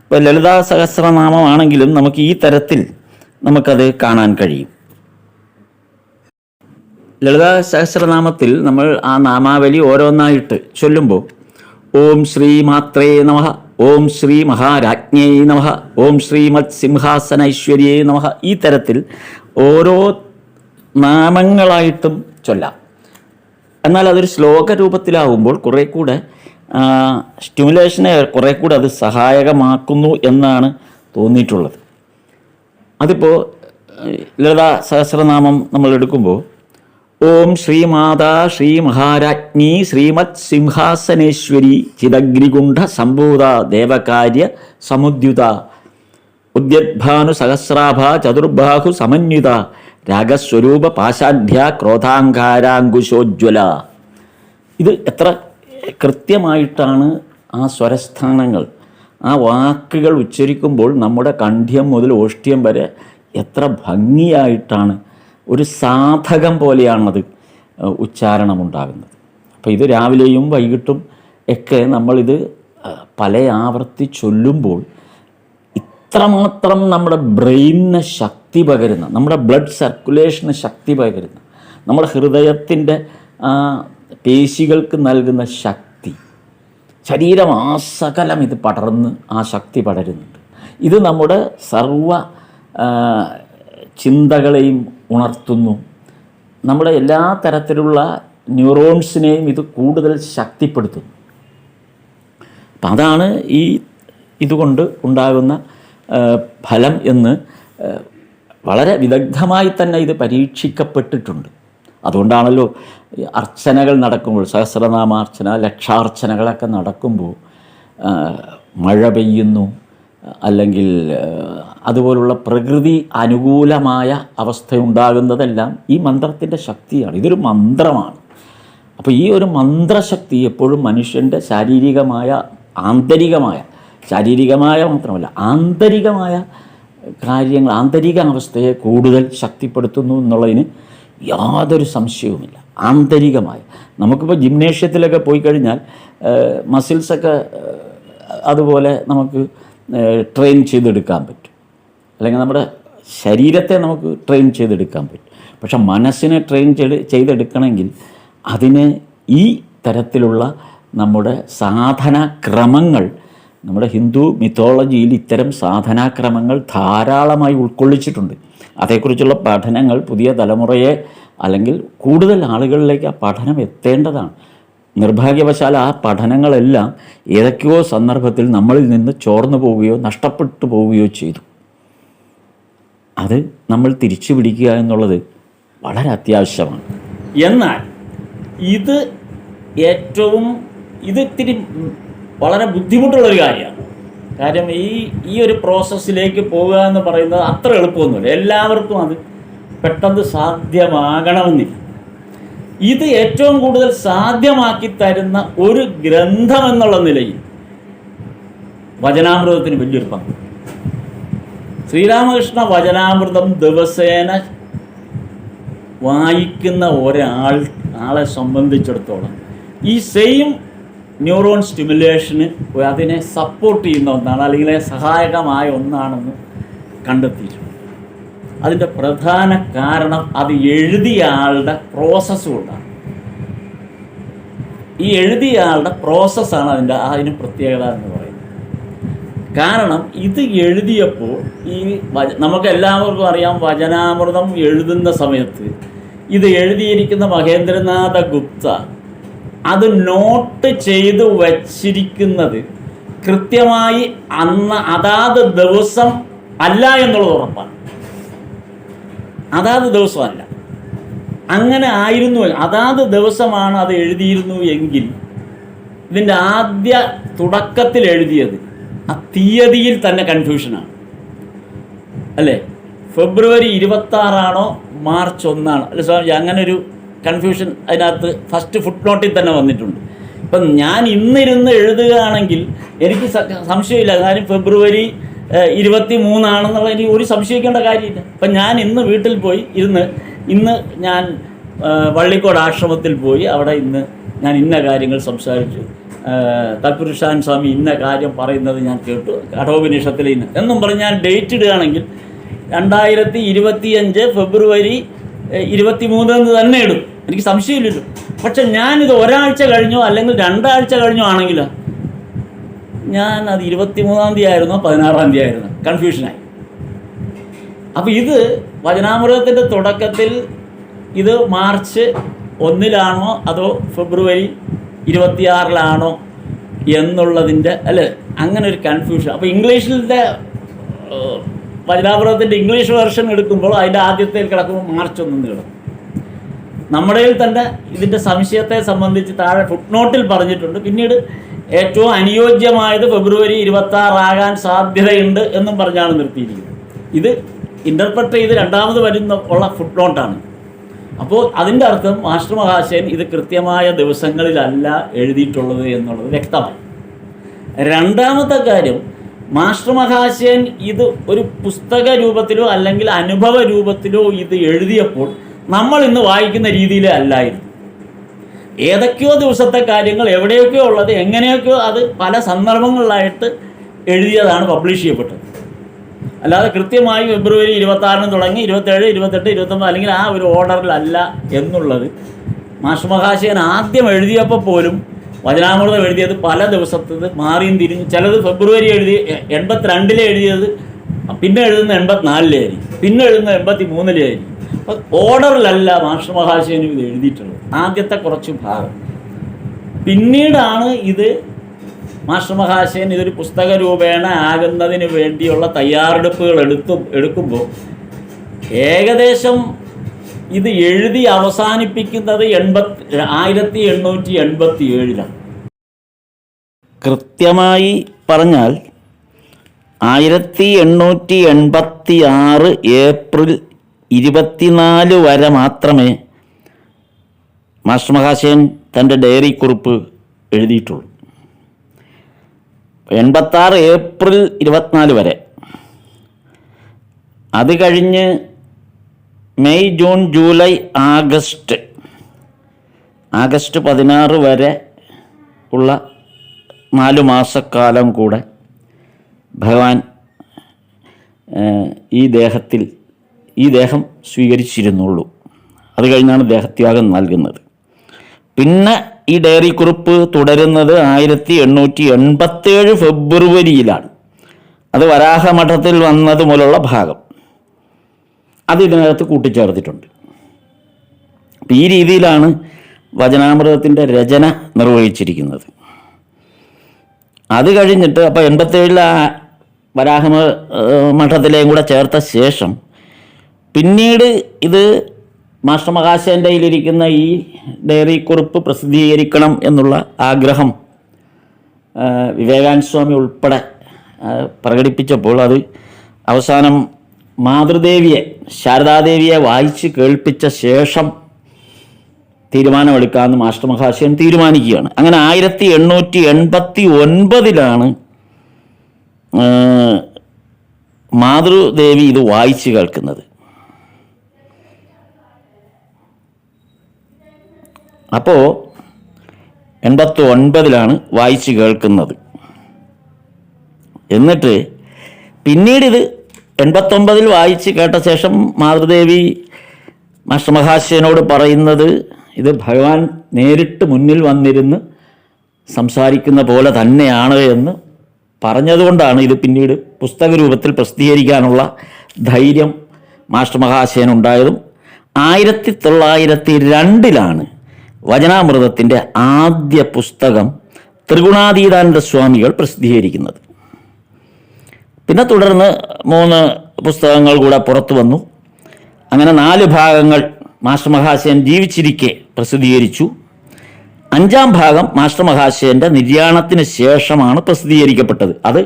ഇപ്പോൾ ലളിതാ സഹസ്രനാമമാണെങ്കിലും നമുക്ക് ഈ തരത്തിൽ നമുക്കത് കാണാൻ കഴിയും. ലളിതാ സഹസ്രനാമത്തിൽ നമ്മൾ ആ നാമാവലി ഓരോന്നായിട്ട് ചൊല്ലുമ്പോൾ ഓം ശ്രീ മാത്രേ നമഃ, ഓം ശ്രീ മഹാരാജ്ഞേ നമഃ, ഓം ശ്രീമത് സിംഹാസനൈശ്വര്യേ നമഃ, ഈ തരത്തിൽ ഓരോ നാമങ്ങളായിട്ടും ചൊല്ലാം. എന്നാൽ അതൊരു ശ്ലോക രൂപത്തിലാവുമ്പോൾ കുറേ കൂടെ സ്റ്റിമുലേഷനെ കുറേ കൂടെ അത് സഹായകമാക്കുന്നു എന്നാണ് തോന്നിയിട്ടുള്ളത്. അതിപ്പോൾ ലളിതാ സഹസ്രനാമം നമ്മൾ എടുക്കുമ്പോൾ ഓം ശ്രീമാതാ ശ്രീ മഹാരാജ്ഞി ശ്രീമത് സിംഹാസനേശ്വരി ചിദഗ്നികുണ്ഠ സംഭൂത ദേവകാര്യ സമുദ്യുത ഉദ്യദ്ഭാനു സഹസ്രാഭ ചതുർബാഹു സമന്വിത രാഗസ്വരൂപ പാശാഢ്യ ക്രോധാങ്കാരാങ്കുശോജ്വല. ഇത് എത്ര കൃത്യമായിട്ടാണ് ആ സ്വരസ്ഥാനങ്ങൾ, ആ വാക്കുകൾ ഉച്ചരിക്കുമ്പോൾ നമ്മുടെ കണ്ഠ്യം മുതൽ ഓഷ്ട്യം വരെ എത്ര ഭംഗിയായിട്ടാണ്, ഒരു സാധകം പോലെയാണത് ഉച്ചാരണമുണ്ടാകുന്നത്. അപ്പോൾ ഇത് രാവിലെയും വൈകിട്ടും ഒക്കെ നമ്മളിത് പല ആവർത്തി ചൊല്ലുമ്പോൾ ഇത്രമാത്രം നമ്മുടെ ബ്രെയിനിന് ശക്തി പകരുന്ന, നമ്മുടെ ബ്ലഡ് സർക്കുലേഷന് ശക്തി പകരുന്ന, നമ്മുടെ ഹൃദയത്തിൻ്റെ പേശികൾക്ക് നൽകുന്ന ശക്തി, ശരീരം ആസകലം ഇത് പടർന്ന് ആ ശക്തി പടരുന്നുണ്ട്. ഇത് നമ്മുടെ സർവ ചിന്തകളെയും ഉണർത്തുന്നു. നമ്മുടെ എല്ലാ തരത്തിലുള്ള ന്യൂറോൺസിനെയും ഇത് കൂടുതൽ ശക്തിപ്പെടുത്തുന്നു. അപ്പം അതാണ് ഈ ഇതുകൊണ്ട് ഉണ്ടാകുന്ന ഫലം എന്ന് വളരെ വിദഗ്ധമായി തന്നെ ഇത് പരീക്ഷിക്കപ്പെട്ടിട്ടുണ്ട്. അതുകൊണ്ടാണല്ലോ അർച്ചനകൾ നടക്കുമ്പോൾ, സഹസ്രനാമാർച്ചന, ലക്ഷാർച്ചനകളൊക്കെ നടക്കുമ്പോൾ മഴ പെയ്യുന്നു, അല്ലെങ്കിൽ അതുപോലുള്ള പ്രകൃതി അനുകൂലമായ അവസ്ഥയുണ്ടാകുന്നതെല്ലാം ഈ മന്ത്രത്തിൻ്റെ ശക്തിയാണ്. ഇതൊരു മന്ത്രമാണ്. അപ്പോൾ ഈ ഒരു മന്ത്രശക്തി എപ്പോഴും മനുഷ്യൻ്റെ ശാരീരികമായ മാത്രമല്ല ആന്തരികമായ കാര്യങ്ങൾ, ആന്തരിക അവസ്ഥയെ കൂടുതൽ ശക്തിപ്പെടുത്തുന്നു എന്നുള്ളതിന് യാതൊരു സംശയവുമില്ല. ആന്തരികമായ, നമുക്കിപ്പോൾ ജിംനേഷ്യത്തിലൊക്കെ പോയി കഴിഞ്ഞാൽ മസിൽസൊക്കെ അതുപോലെ നമുക്ക് ട്രെയിൻ ചെയ്തെടുക്കാൻ പറ്റും, അല്ലെങ്കിൽ നമ്മുടെ ശരീരത്തെ നമുക്ക് ട്രെയിൻ ചെയ്തെടുക്കാൻ പറ്റും. പക്ഷെ മനസ്സിനെ ട്രെയിൻ ചെയ്തെടുക്കണമെങ്കിൽ അതിന് ഈ തരത്തിലുള്ള നമ്മുടെ സാധനാക്രമങ്ങൾ, നമ്മുടെ ഹിന്ദു മിത്തോളജിയിൽ ഇത്തരം സാധനാക്രമങ്ങൾ ധാരാളമായി ഉൾക്കൊള്ളിച്ചിട്ടുണ്ട്. അതേക്കുറിച്ചുള്ള പഠനങ്ങൾ പുതിയ തലമുറയെ, അല്ലെങ്കിൽ കൂടുതൽ ആളുകളിലേക്ക് ആ പഠനം എത്തേണ്ടതാണ്. നിർഭാഗ്യവശാൽ ആ പഠനങ്ങളെല്ലാം ഏതൊക്കെയോ സന്ദർഭത്തിൽ നമ്മളിൽ നിന്ന് ചോർന്നു പോവുകയോ നഷ്ടപ്പെട്ടു പോവുകയോ ചെയ്തു. അത് നമ്മൾ തിരിച്ചു പിടിക്കുക എന്നുള്ളത് വളരെ അത്യാവശ്യമാണ്. എന്നാൽ ഇതിത്തിരി വളരെ ബുദ്ധിമുട്ടുള്ളൊരു കാര്യമാണ്. കാര്യം ഈ ഒരു പ്രോസസ്സിലേക്ക് പോകുക എന്ന് പറയുന്നത് അത്ര എളുപ്പമൊന്നുമില്ല. എല്ലാവർക്കും അത് പെട്ടെന്ന് സാധ്യമാകണമെന്നില്ല. ഇത് ഏറ്റവും കൂടുതൽ സാധ്യമാക്കി തരുന്ന ഒരു ഗ്രന്ഥം എന്നുള്ള നിലയിൽ വചനാമൃതത്തിന് വലിയൊരു പങ്ക്. ശ്രീരാമകൃഷ്ണ വചനാമൃതം ദിവസേന വായിക്കുന്ന ആളെ സംബന്ധിച്ചിടത്തോളം ഈ സെയിം ന്യൂറോൺ സ്റ്റിമുലേഷന് അതിനെ സപ്പോർട്ട് ചെയ്യുന്ന ഒന്നാണ്, അല്ലെങ്കിൽ സഹായകമായ ഒന്നാണെന്ന് കണ്ടെത്തിയിട്ടുണ്ട്. അതിൻ്റെ പ്രധാന കാരണം അത് എഴുതിയ ആളുടെ പ്രോസസ്സ് കൊണ്ടാണ്. ഈ എഴുതിയ ആളുടെ പ്രോസസ്സാണ് അതിന് പ്രത്യേകത എന്ന് പറയുന്നത്. കാരണം ഇത് എഴുതിയപ്പോൾ നമുക്ക് എല്ലാവർക്കും അറിയാം, വചനാമൃതം എഴുതുന്ന സമയത്ത് ഇത് എഴുതിയിരിക്കുന്ന മഹേന്ദ്രനാഥ ഗുപ്ത അത് നോട്ട് ചെയ്ത് വച്ചിരിക്കുന്നത് കൃത്യമായി അതാത് ദിവസം അല്ല എന്നുള്ളത് ഉറപ്പാണ്. അതാത് ദിവസമല്ല, അങ്ങനെ ആയിരുന്നു, അതാത് ദിവസമാണ് അത് എഴുതിയിരുന്നു എങ്കിൽ ഇതിൻ്റെ ആദ്യ തുടക്കത്തിൽ എഴുതിയത് ആ തീയതിയിൽ തന്നെ കൺഫ്യൂഷനാണ് അല്ലേ? ഫെബ്രുവരി 26 മാർച്ച് 1 അല്ലെ സ്വാമി? അങ്ങനൊരു കൺഫ്യൂഷൻ അതിനകത്ത് ഫസ്റ്റ് ഫുട് നോട്ടിൽ തന്നെ വന്നിട്ടുണ്ട്. ഇപ്പം ഞാൻ ഇന്നിരുന്ന് എഴുതുകയാണെങ്കിൽ എനിക്ക് സംശയമില്ല, കാര്യം ഫെബ്രുവരി 23 എനിക്ക് ഒരു സംശയിക്കേണ്ട കാര്യമില്ല. അപ്പം ഞാൻ ഇന്ന് വീട്ടിൽ പോയി ഇന്ന് ഞാൻ വള്ളിക്കോട് ആശ്രമത്തിൽ പോയി അവിടെ ഇന്ന് ഞാൻ ഇന്ന കാര്യങ്ങൾ സംസാരിച്ചു, തൽപുരുഷാൻ സ്വാമി ഇന്ന കാര്യം പറയുന്നത് ഞാൻ കേട്ടു, കഠോപനിഷത്തിൽ ഇന്ന് എന്നും പറഞ്ഞ് ഞാൻ ഡേറ്റ് ഇടുകയാണെങ്കിൽ 2025 ഫെബ്രുവരി 23 എന്ന് തന്നെ ഇടും, എനിക്ക് സംശയമില്ലല്ലോ. പക്ഷെ ഞാനിത് ഒരാഴ്ച കഴിഞ്ഞോ അല്ലെങ്കിൽ 2 ആഴ്ച കഴിഞ്ഞോ ആണെങ്കിൽ ഞാൻ അത് 23-ാം തീയതി ആയിരുന്നോ 16-ാം തീയതി ആയിരുന്നോ കൺഫ്യൂഷനായി. അപ്പോൾ ഇത് വചനാമൃതത്തിൻ്റെ തുടക്കത്തിൽ ഇത് മാർച്ച് 1-ലാണോ അതോ ഫെബ്രുവരി 26-ലാണോ എന്നുള്ളതിൻ്റെ അല്ലേ അങ്ങനെ ഒരു കൺഫ്യൂഷൻ. അപ്പോൾ ഇംഗ്ലീഷിൻ്റെ വചനാമൃതത്തിൻ്റെ ഇംഗ്ലീഷ് വെർഷൻ എടുക്കുമ്പോൾ അതിൻ്റെ ആദ്യത്തെ കിടക്കുമ്പോൾ മാർച്ച് 1 കിടക്കും. നമ്മുടെ തന്നെ ഇതിൻ്റെ സംശയത്തെ സംബന്ധിച്ച് താഴെ ഫുട്നോട്ടിൽ പറഞ്ഞിട്ടുണ്ട്. പിന്നീട് ഏറ്റവും അനുയോജ്യമായത് ഫെബ്രുവരി 26 ആകാൻ സാധ്യതയുണ്ട് എന്നും പറഞ്ഞാണ് നിർത്തിയിരിക്കുന്നത്. ഇത് ഇൻ്റർപ്രറ്റ് ചെയ്ത് രണ്ടാമത് ഉള്ള ഫുട്നോട്ടാണ്. അപ്പോൾ അതിൻ്റെ അർത്ഥം മാസ്റ്റർ മഹാശയൻ ഇത് കൃത്യമായ ദിവസങ്ങളിലല്ല എഴുതിയിട്ടുള്ളത് എന്നുള്ളത് വ്യക്തമായി. രണ്ടാമത്തെ കാര്യം, മാസ്റ്റർ മഹാശയൻ ഇത് ഒരു പുസ്തക രൂപത്തിലോ അല്ലെങ്കിൽ അനുഭവ രൂപത്തിലോ ഇത് എഴുതിയപ്പോൾ നമ്മൾ ഇന്ന് വായിക്കുന്ന രീതിയിലേ അല്ലായിരുന്നു. ഏതൊക്കെയോ ദിവസത്തെ കാര്യങ്ങൾ എവിടെയൊക്കെയോ ഉള്ളത് എങ്ങനെയൊക്കെയോ അത് പല സന്ദർഭങ്ങളിലായിട്ട് എഴുതിയതാണ് പബ്ലിഷ് ചെയ്യപ്പെട്ടത്. അല്ലാതെ കൃത്യമായി ഫെബ്രുവരി 26 തുടങ്ങി 27, 28, 29 അല്ലെങ്കിൽ ആ ഒരു ഓർഡറിലല്ല എന്നുള്ളത് മാസ്റ്റർ മഹാശയൻ ആദ്യം എഴുതിയപ്പോൾ പോലും വചനാമൃതം എഴുതിയത് പല ദിവസത്തത് മാറിയും തിരിഞ്ഞ്, ചിലത് ഫെബ്രുവരി 82 എഴുതിയത് പിന്നെ എഴുതുന്ന 84 പിന്നെ എഴുതുന്ന 83 അപ്പോൾ ഓർഡറിലല്ല മാസ്റ്റർ മഹാശയനും ഇത് എഴുതിയിട്ടുള്ളത്, ആദ്യത്തെ കുറച്ച് ഭാഗം. പിന്നീടാണ് ഇത് മാസ്റ്റർ മഹാശയൻ ഇതൊരു പുസ്തക രൂപേണ ആകുന്നതിന് വേണ്ടിയുള്ള തയ്യാറെടുപ്പുകൾ എടുക്കുമ്പോൾ ഏകദേശം ഇത് എഴുതി അവസാനിപ്പിക്കുന്നത് 1887-ലാണ്. കൃത്യമായി പറഞ്ഞാൽ 1886 ഏപ്രിൽ 24 വരെ മാത്രമേ മാസ്റ്റർ മഹാശയൻ തൻ്റെ ഡയറി കുറിപ്പ് എഴുതിയിട്ടുള്ളൂ. 86 ഏപ്രിൽ 24 വരെ. അത് കഴിഞ്ഞ് മെയ്, ജൂൺ, ജൂലൈ, ആഗസ്റ്റ് 16 വരെ ഉള്ള 4 മാസക്കാലം കൂടെ ഭഗവാൻ ഈ ദേഹം സ്വീകരിച്ചിരുന്നുള്ളൂ. അത് കഴിഞ്ഞാണ് ദേഹത്യാഗം നൽകുന്നത്. പിന്നെ ഈ ഡയറി കുറിപ്പ് തുടരുന്നത് 1887 ഫെബ്രുവരിയിലാണ്. അത് വരാഹമഠത്തിൽ വന്നത് മുതലുള്ള ഭാഗം അത് ഇതിനകത്ത് കൂട്ടിച്ചേർത്തിട്ടുണ്ട്. ഈ രീതിയിലാണ് വചനാമൃതത്തിൻ്റെ രചന നിർവഹിച്ചിരിക്കുന്നത്. അത് കഴിഞ്ഞിട്ട് അപ്പോൾ 87 വരാഹമഠത്തിലേയും കൂടെ ചേർത്ത ശേഷം പിന്നീട് ഇത് മാസ്റ്റർ മഹാശയൻ്റെ കയ്യിലിരിക്കുന്ന ഈ ഡയറി കുറിപ്പ് പ്രസിദ്ധീകരിക്കണം എന്നുള്ള ആഗ്രഹം വിവേകാനന്ദ സ്വാമി ഉൾപ്പെടെ പ്രകടിപ്പിച്ചപ്പോൾ അത് അവസാനം മാതൃദേവിയെ, ശാരദാദേവിയെ വായിച്ച് കേൾപ്പിച്ച ശേഷം തീരുമാനമെടുക്കാമെന്ന് മാസ്റ്റർ മഹാശയൻ തീരുമാനിക്കുകയാണ്. അങ്ങനെ 1889 മാതൃദേവി ഇത് വായിച്ച് കേൾക്കുന്നത്. അപ്പോൾ 89 വായിച്ച് കേൾക്കുന്നത്. എന്നിട്ട് പിന്നീട് ഇത് 89 വായിച്ച് കേട്ട ശേഷം മാതൃദേവി മാസ്റ്റർ മഹാശയനോട് പറയുന്നത് ഇത് ഭഗവാൻ നേരിട്ട് മുന്നിൽ വന്നിരുന്ന് സംസാരിക്കുന്ന പോലെ തന്നെയാണ് എന്ന് പറഞ്ഞതുകൊണ്ടാണ് ഇത് പിന്നീട് പുസ്തക രൂപത്തിൽ പ്രസിദ്ധീകരിക്കാനുള്ള ധൈര്യം മാസ്റ്റർ മഹാശയനുണ്ടായതും. 1902 വചനാമൃതത്തിൻ്റെ ആദ്യ പുസ്തകം ത്രിഗുണാതീതാനന്ദ സ്വാമികൾ പ്രസിദ്ധീകരിക്കുന്നത്. പിന്നെ തുടർന്ന് 3 പുസ്തകങ്ങൾ കൂടെ പുറത്തു വന്നു. അങ്ങനെ 4 ഭാഗങ്ങൾ മാസ്റ്റർ മഹാശയൻ ജീവിച്ചിരിക്കെ പ്രസിദ്ധീകരിച്ചു. 5-ാം ഭാഗം മാസ്റ്റർ മഹാശയൻ്റെ നിര്യാണത്തിന് ശേഷമാണ് പ്രസിദ്ധീകരിക്കപ്പെട്ടത്. അത്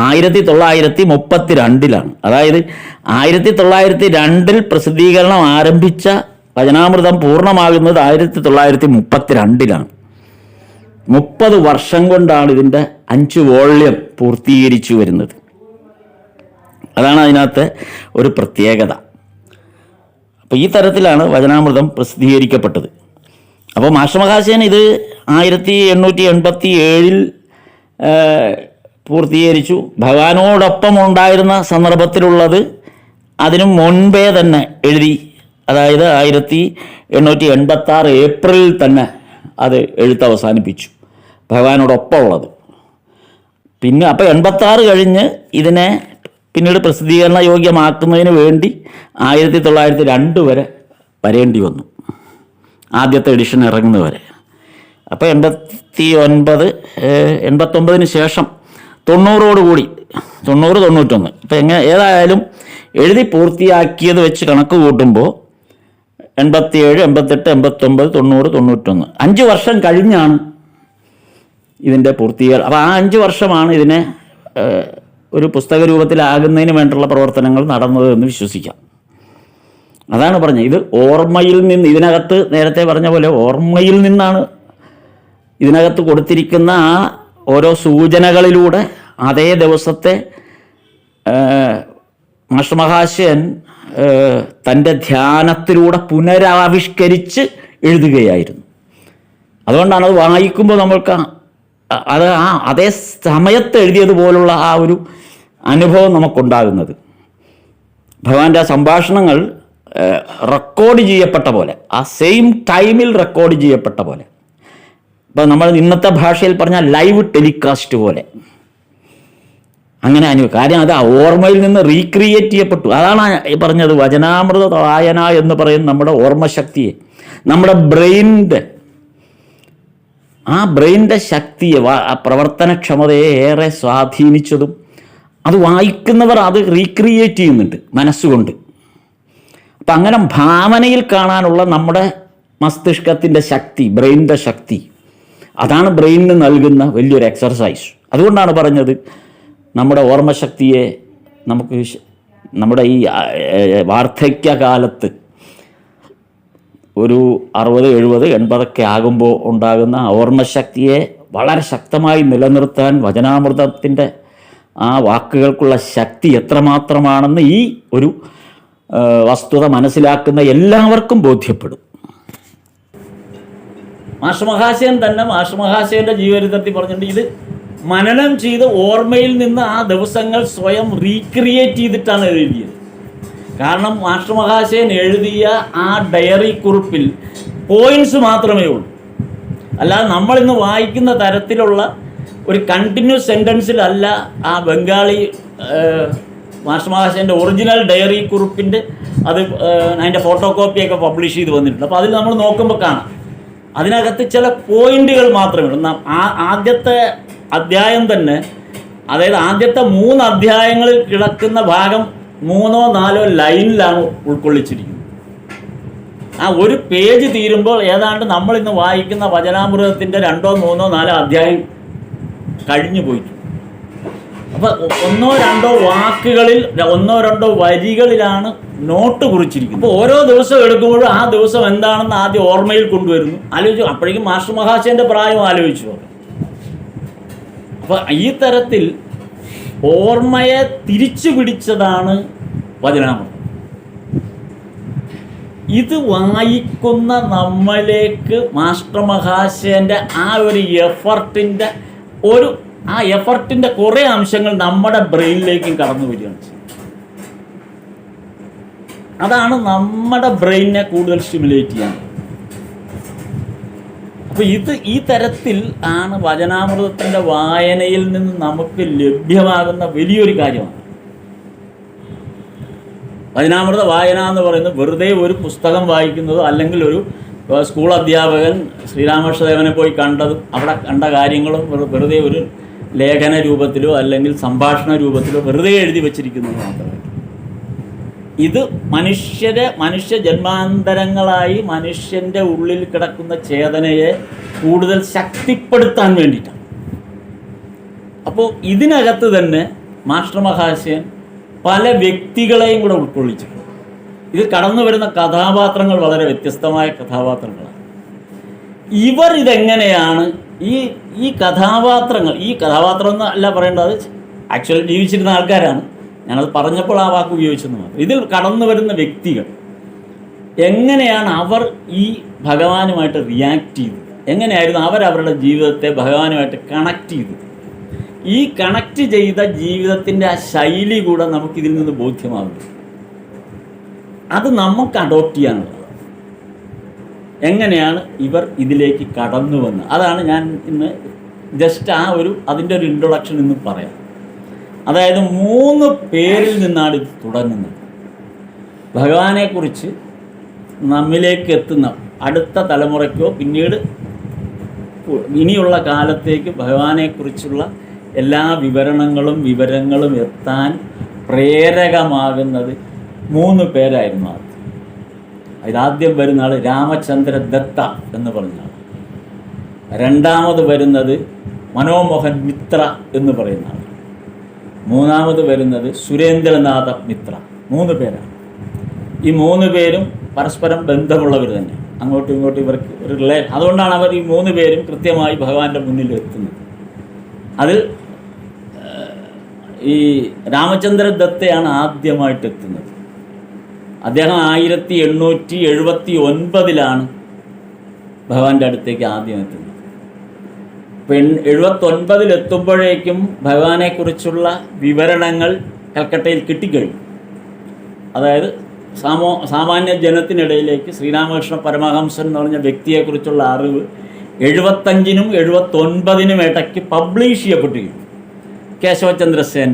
1932 അതായത് 1902 പ്രസിദ്ധീകരണം ആരംഭിച്ച വചനാമൃതം പൂർണ്ണമാകുന്നത് 1932. 30 വർഷം കൊണ്ടാണ് ഇതിൻ്റെ 5 വോള്യം പൂർത്തീകരിച്ചു വരുന്നത്. അതാണ് അതിനകത്ത് ഒരു പ്രത്യേകത. അപ്പോൾ ഈ തരത്തിലാണ് വചനാമൃതം പ്രസിദ്ധീകരിക്കപ്പെട്ടത്. അപ്പോൾ മാസ്റ്റർ മഹാശയൻ ഇത് 1887 പൂർത്തീകരിച്ചു. ഭഗവാനോടൊപ്പം ഉണ്ടായിരുന്ന സന്ദർഭത്തിലുള്ളത് അതിനു മുൻപേ തന്നെ എഴുതി. അതായത് 1886 ഏപ്രിലിൽ തന്നെ അത് എഴുത്ത് അവസാനിപ്പിച്ചു, ഭഗവാനോടൊപ്പം ഉള്ളത്. പിന്നെ അപ്പോൾ 86 കഴിഞ്ഞ് ഇതിനെ പിന്നീട് പ്രസിദ്ധീകരണ യോഗ്യമാക്കുന്നതിന് വേണ്ടി 1902 വരെ വരേണ്ടി വന്നു, ആദ്യത്തെ എഡിഷൻ ഇറങ്ങുന്നവരെ. അപ്പോൾ 89 ശേഷം 90 91 ഇപ്പം ഏതായാലും എഴുതി പൂർത്തിയാക്കിയത് വെച്ച് കണക്ക് കൂട്ടുമ്പോൾ 87, 88, 89, 90, 91 5 വർഷം കഴിഞ്ഞാണ് ഇതിൻ്റെ പൂർത്തീകരണം. അപ്പോൾ ആ 5 വർഷമാണ് ഇതിനെ ഒരു പുസ്തക രൂപത്തിലാകുന്നതിന് വേണ്ടിയുള്ള പ്രവർത്തനങ്ങൾ നടന്നത് എന്ന് വിശ്വസിക്കാം. അതാണ് പറഞ്ഞത്. ഇത് ഓർമ്മയിൽ നിന്ന്, ഇതിനകത്ത് നേരത്തെ പറഞ്ഞ പോലെ ഓർമ്മയിൽ നിന്നാണ് ഇതിനകത്ത് കൊടുത്തിരിക്കുന്ന ആ ഓരോ സൂചനകളിലൂടെ അതേ ദിവസത്തെ മാസ്റ്റർ മഹാശയൻ തൻ്റെ ധ്യാനത്തിലൂടെ പുനരാവിഷ്കരിച്ച് എഴുതുകയായിരുന്നു. അതുകൊണ്ടാണ് അത് വായിക്കുമ്പോൾ നമ്മൾക്ക് അത് അതേ സമയത്ത് എഴുതിയതുപോലുള്ള ആ ഒരു അനുഭവം നമുക്കുണ്ടാകുന്നത്. ഭഗവാന്റെ സംഭാഷണങ്ങൾ റെക്കോർഡ് ചെയ്യപ്പെട്ട പോലെ, ആ സെയിം ടൈമിൽ റെക്കോർഡ് ചെയ്യപ്പെട്ട പോലെ, ഇപ്പം നമ്മൾ ഇന്നത്തെ ഭാഷയിൽ പറഞ്ഞാൽ ലൈവ് ടെലികാസ്റ്റ് പോലെ അങ്ങനെ കാര്യം അത് ആ ഓർമ്മയിൽ നിന്ന് റീക്രിയേറ്റ് ചെയ്യപ്പെട്ടു. അതാണ് ഈ പറഞ്ഞത്, വചനാമൃത വായന എന്ന് പറയുന്ന നമ്മുടെ ഓർമ്മശക്തിയെ, നമ്മുടെ ബ്രെയിനിൻ്റെ ശക്തിയെ, പ്രവർത്തനക്ഷമതയെ ഏറെ സ്വാധീനിച്ചതും അത് വായിക്കുന്നവർ അത് റീക്രിയേറ്റ് ചെയ്യുന്നുണ്ട് മനസ്സുകൊണ്ട്. അപ്പം അങ്ങനെ ഭാവനയിൽ കാണാനുള്ള നമ്മുടെ മസ്തിഷ്കത്തിൻ്റെ ശക്തി, ബ്രെയിനിൻ്റെ ശക്തി, അതാണ് ബ്രെയിനിന് നൽകുന്ന വലിയൊരു എക്സർസൈസ്. അതുകൊണ്ടാണ് പറഞ്ഞത് നമ്മുടെ ഓർമ്മശക്തിയെ നമുക്ക് നമ്മുടെ ഈ വാർദ്ധക്യകാലത്ത് ഒരു 60, 70, 80 ആകുമ്പോൾ ഉണ്ടാകുന്ന ഓർമ്മശക്തിയെ വളരെ ശക്തമായി നിലനിർത്താൻ വചനാമൃതത്തിൻ്റെ ആ വാക്കുകൾക്കുള്ള ശക്തി എത്രമാത്രമാണെന്ന് ഈ ഒരു വസ്തുത മനസ്സിലാക്കുന്ന എല്ലാവർക്കും ബോധ്യപ്പെടും. മാസ്റ്റർ മഹാശയൻ തന്നെ മാസ്റ്റർ മഹാശയൻ്റെ ജീവചരിത്രത്തിൽ പറഞ്ഞിട്ടുണ്ട്, ഇത് മനനം ചെയ്ത് ഓർമ്മയിൽ നിന്ന് ആ ദിവസങ്ങൾ സ്വയം റീക്രിയേറ്റ് ചെയ്തിട്ടാണ് എഴുതിയത്. കാരണം മാസ്റ്റർ മഹാശയൻ എഴുതിയ ആ ഡയറി കുറിപ്പിൽ പോയിന്റ്സ് മാത്രമേ ഉള്ളൂ, അല്ലാതെ നമ്മളിന്ന് വായിക്കുന്ന തരത്തിലുള്ള ഒരു കണ്ടിന്യൂസ് സെൻറ്റൻസിലല്ല ആ ബംഗാളി മാസ്റ്റർ മഹാശയൻ്റെ ഒറിജിനൽ ഡയറി കുറിപ്പിൻ്റെ അതിൻ്റെ ഫോട്ടോ കോപ്പിയൊക്കെ പബ്ലിഷ് ചെയ്ത് വന്നിട്ടുണ്ട്. അപ്പോൾ അതിൽ നമ്മൾ നോക്കുമ്പോൾ കാണാം അതിനകത്ത് ചില പോയിന്റുകൾ മാത്രമേ ഉള്ളൂ. ആദ്യത്തെ അധ്യായം തന്നെ, അതായത് ആദ്യത്തെ 3 അധ്യായങ്ങളിൽ കിടക്കുന്ന ഭാഗം 3 or 4 ലൈനിലാണ് ഉൾക്കൊള്ളിച്ചിരിക്കുന്നത്. ആ ഒരു പേജ് തീരുമ്പോൾ ഏതാണ്ട് നമ്മളിന്ന് വായിക്കുന്ന വചനാമൃതത്തിൻ്റെ 2, 3, 4 അധ്യായം കഴിഞ്ഞു പോയിട്ടു. അപ്പോൾ 1, 2 വാക്കുകളിൽ 1, 2 വരികളിലാണ് നോട്ട് കുറിച്ചിരിക്കുന്നത്. അപ്പോൾ ഓരോ ദിവസം എടുക്കുമ്പോഴും ആ ദിവസം എന്താണെന്ന് ആദ്യം ഓർമ്മയിൽ കൊണ്ടുവരുന്നു, ആലോചിച്ചു. അപ്പോഴേക്കും മാസ്റ്റർ മഹാശയൻ്റെ പ്രായം ആലോചിച്ചു. അപ്പോൾ ഈ തരത്തിൽ ഓർമ്മയെ തിരിച്ചു പിടിച്ചതാണ് വചനാമൃതം. ഇത് വായിക്കുന്ന നമ്മളിലേക്ക് മാസ്റ്റർ മഹാശയൻ്റെ ആ ഒരു എഫർട്ടിൻ്റെ കുറേ അംശങ്ങൾ നമ്മുടെ ബ്രെയിനിലേക്കും കടന്നു വരികയാണ് ചെയ്യുന്നത്. അതാണ് നമ്മുടെ ബ്രെയിനിനെ കൂടുതൽ സ്റ്റിമുലേറ്റ് ചെയ്യാൻ. അപ്പോൾ ഈ തരത്തിൽ ആണ് വചനാമൃതത്തിൻ്റെ വായനയിൽ നിന്ന് നമുക്ക് ലഭ്യമാകുന്ന വലിയൊരു കാര്യമാണ്. വചനാമൃത വായന എന്ന് പറയുന്നത് വെറുതെ ഒരു പുസ്തകം വായിക്കുന്നതോ അല്ലെങ്കിൽ ഒരു സ്കൂൾ അധ്യാപകൻ ശ്രീരാമകൃഷ്ണദേവനെ പോയി കണ്ടതും അവിടെ കണ്ട കാര്യങ്ങളും വെറുതെ ഒരു ലേഖന രൂപത്തിലോ അല്ലെങ്കിൽ സംഭാഷണ രൂപത്തിലോ വെറുതെ എഴുതി വച്ചിരിക്കുന്നത് മാത്രമേ. ഇത് മനുഷ്യ ജന്മാന്തരങ്ങളായി മനുഷ്യൻ്റെ ഉള്ളിൽ കിടക്കുന്ന ചേതനയെ കൂടുതൽ ശക്തിപ്പെടുത്താൻ വേണ്ടിയിട്ടാണ്. അപ്പോൾ ഇതിനകത്ത് തന്നെ മാസ്റ്റർ മഹാശയൻ പല വ്യക്തികളെയും കൂടെ ഉൾക്കൊള്ളിച്ചിട്ടുണ്ട്. ഇത് കടന്നു വരുന്ന കഥാപാത്രങ്ങൾ വളരെ വ്യത്യസ്തമായ കഥാപാത്രങ്ങളാണ്. ഇതെങ്ങനെയാണ് ഈ കഥാപാത്രം എന്ന് അല്ല പറയേണ്ടത്, ആക്ച്വലി ജീവിച്ചിരുന്ന ആൾക്കാരാണ്. ഞാനത് പറഞ്ഞപ്പോൾ ആ വാക്ക് ഉപയോഗിച്ചെന്ന് മാത്രം. ഇതിൽ കടന്നു വരുന്ന വ്യക്തികൾ എങ്ങനെയാണ് അവർ ഈ ഭഗവാനുമായിട്ട് റിയാക്ട് ചെയ്തത്, എങ്ങനെയായിരുന്നു അവരവരുടെ ജീവിതത്തെ ഭഗവാനുമായിട്ട് കണക്ട് ചെയ്തത്. ഈ കണക്ട് ചെയ്ത ജീവിതത്തിൻ്റെ ആ ശൈലി കൂടെ നമുക്കിതിൽ നിന്ന് ബോധ്യമാകുന്നു. അത് നമുക്ക് അഡോപ്റ്റ് ചെയ്യാനുള്ളത്. എങ്ങനെയാണ് ഇവർ ഇതിലേക്ക് കടന്നു വന്നത്, അതാണ് ഞാൻ ഇന്ന് ജസ്റ്റ് അതിൻ്റെ ഒരു ഇൻട്രൊഡക്ഷൻ ഇന്ന് പറയാം. അതായത് 3 പേരിൽ നിന്നാണ് ഇത് തുടങ്ങുന്നത്. ഭഗവാനെക്കുറിച്ച് നമ്മിലേക്ക് എത്തുന്ന അടുത്ത തലമുറയ്ക്കോ പിന്നീട് ഇനിയുള്ള കാലത്തേക്ക് ഭഗവാനെക്കുറിച്ചുള്ള എല്ലാ വിവരങ്ങളും എത്താൻ പ്രേരകമാകുന്നത് 3 പേരായിരുന്നു. അതിലാദ്യം വരുന്ന ആൾ രാമചന്ദ്ര ദത്ത എന്ന് പറഞ്ഞ ആൾ. രണ്ടാമത് വരുന്നത് മനോമോഹൻ മിത്ര എന്ന് പറയുന്ന ആൾ. മൂന്നാമത് വരുന്നത് സുരേന്ദ്രനാഥ മിത്ര. 3 പേരാണ്. ഈ 3 പേരും പരസ്പരം ബന്ധമുള്ളവർ തന്നെ. അങ്ങോട്ടും ഇങ്ങോട്ടും ഇവർക്ക് ഒരു അതുകൊണ്ടാണ് അവർ ഈ 3 പേരും കൃത്യമായി ഭഗവാന്റെ മുന്നിൽ എത്തുന്നത്. അതിൽ ഈ രാമചന്ദ്ര ദത്തയാണ് ആദ്യമായിട്ട് എത്തുന്നത്. അദ്ദേഹം 1879 ഭഗവാന്റെ അടുത്തേക്ക് ആദ്യം എത്തുന്നത്. 79 എത്തുമ്പോഴേക്കും ഭഗവാനെക്കുറിച്ചുള്ള വിവരണങ്ങൾ കൽക്കട്ടയിൽ കിട്ടിക്കഴിഞ്ഞു. അതായത് സാമാന്യ ജനത്തിനിടയിലേക്ക് ശ്രീരാമകൃഷ്ണ പരമഹംസൻ എന്ന് പറഞ്ഞ വ്യക്തിയെക്കുറിച്ചുള്ള അറിവ് 75-നും 79-നും ഇടയ്ക്ക് പബ്ലിഷ് ചെയ്യപ്പെട്ടിരിക്കുന്നു. കേശവചന്ദ്രസേൻ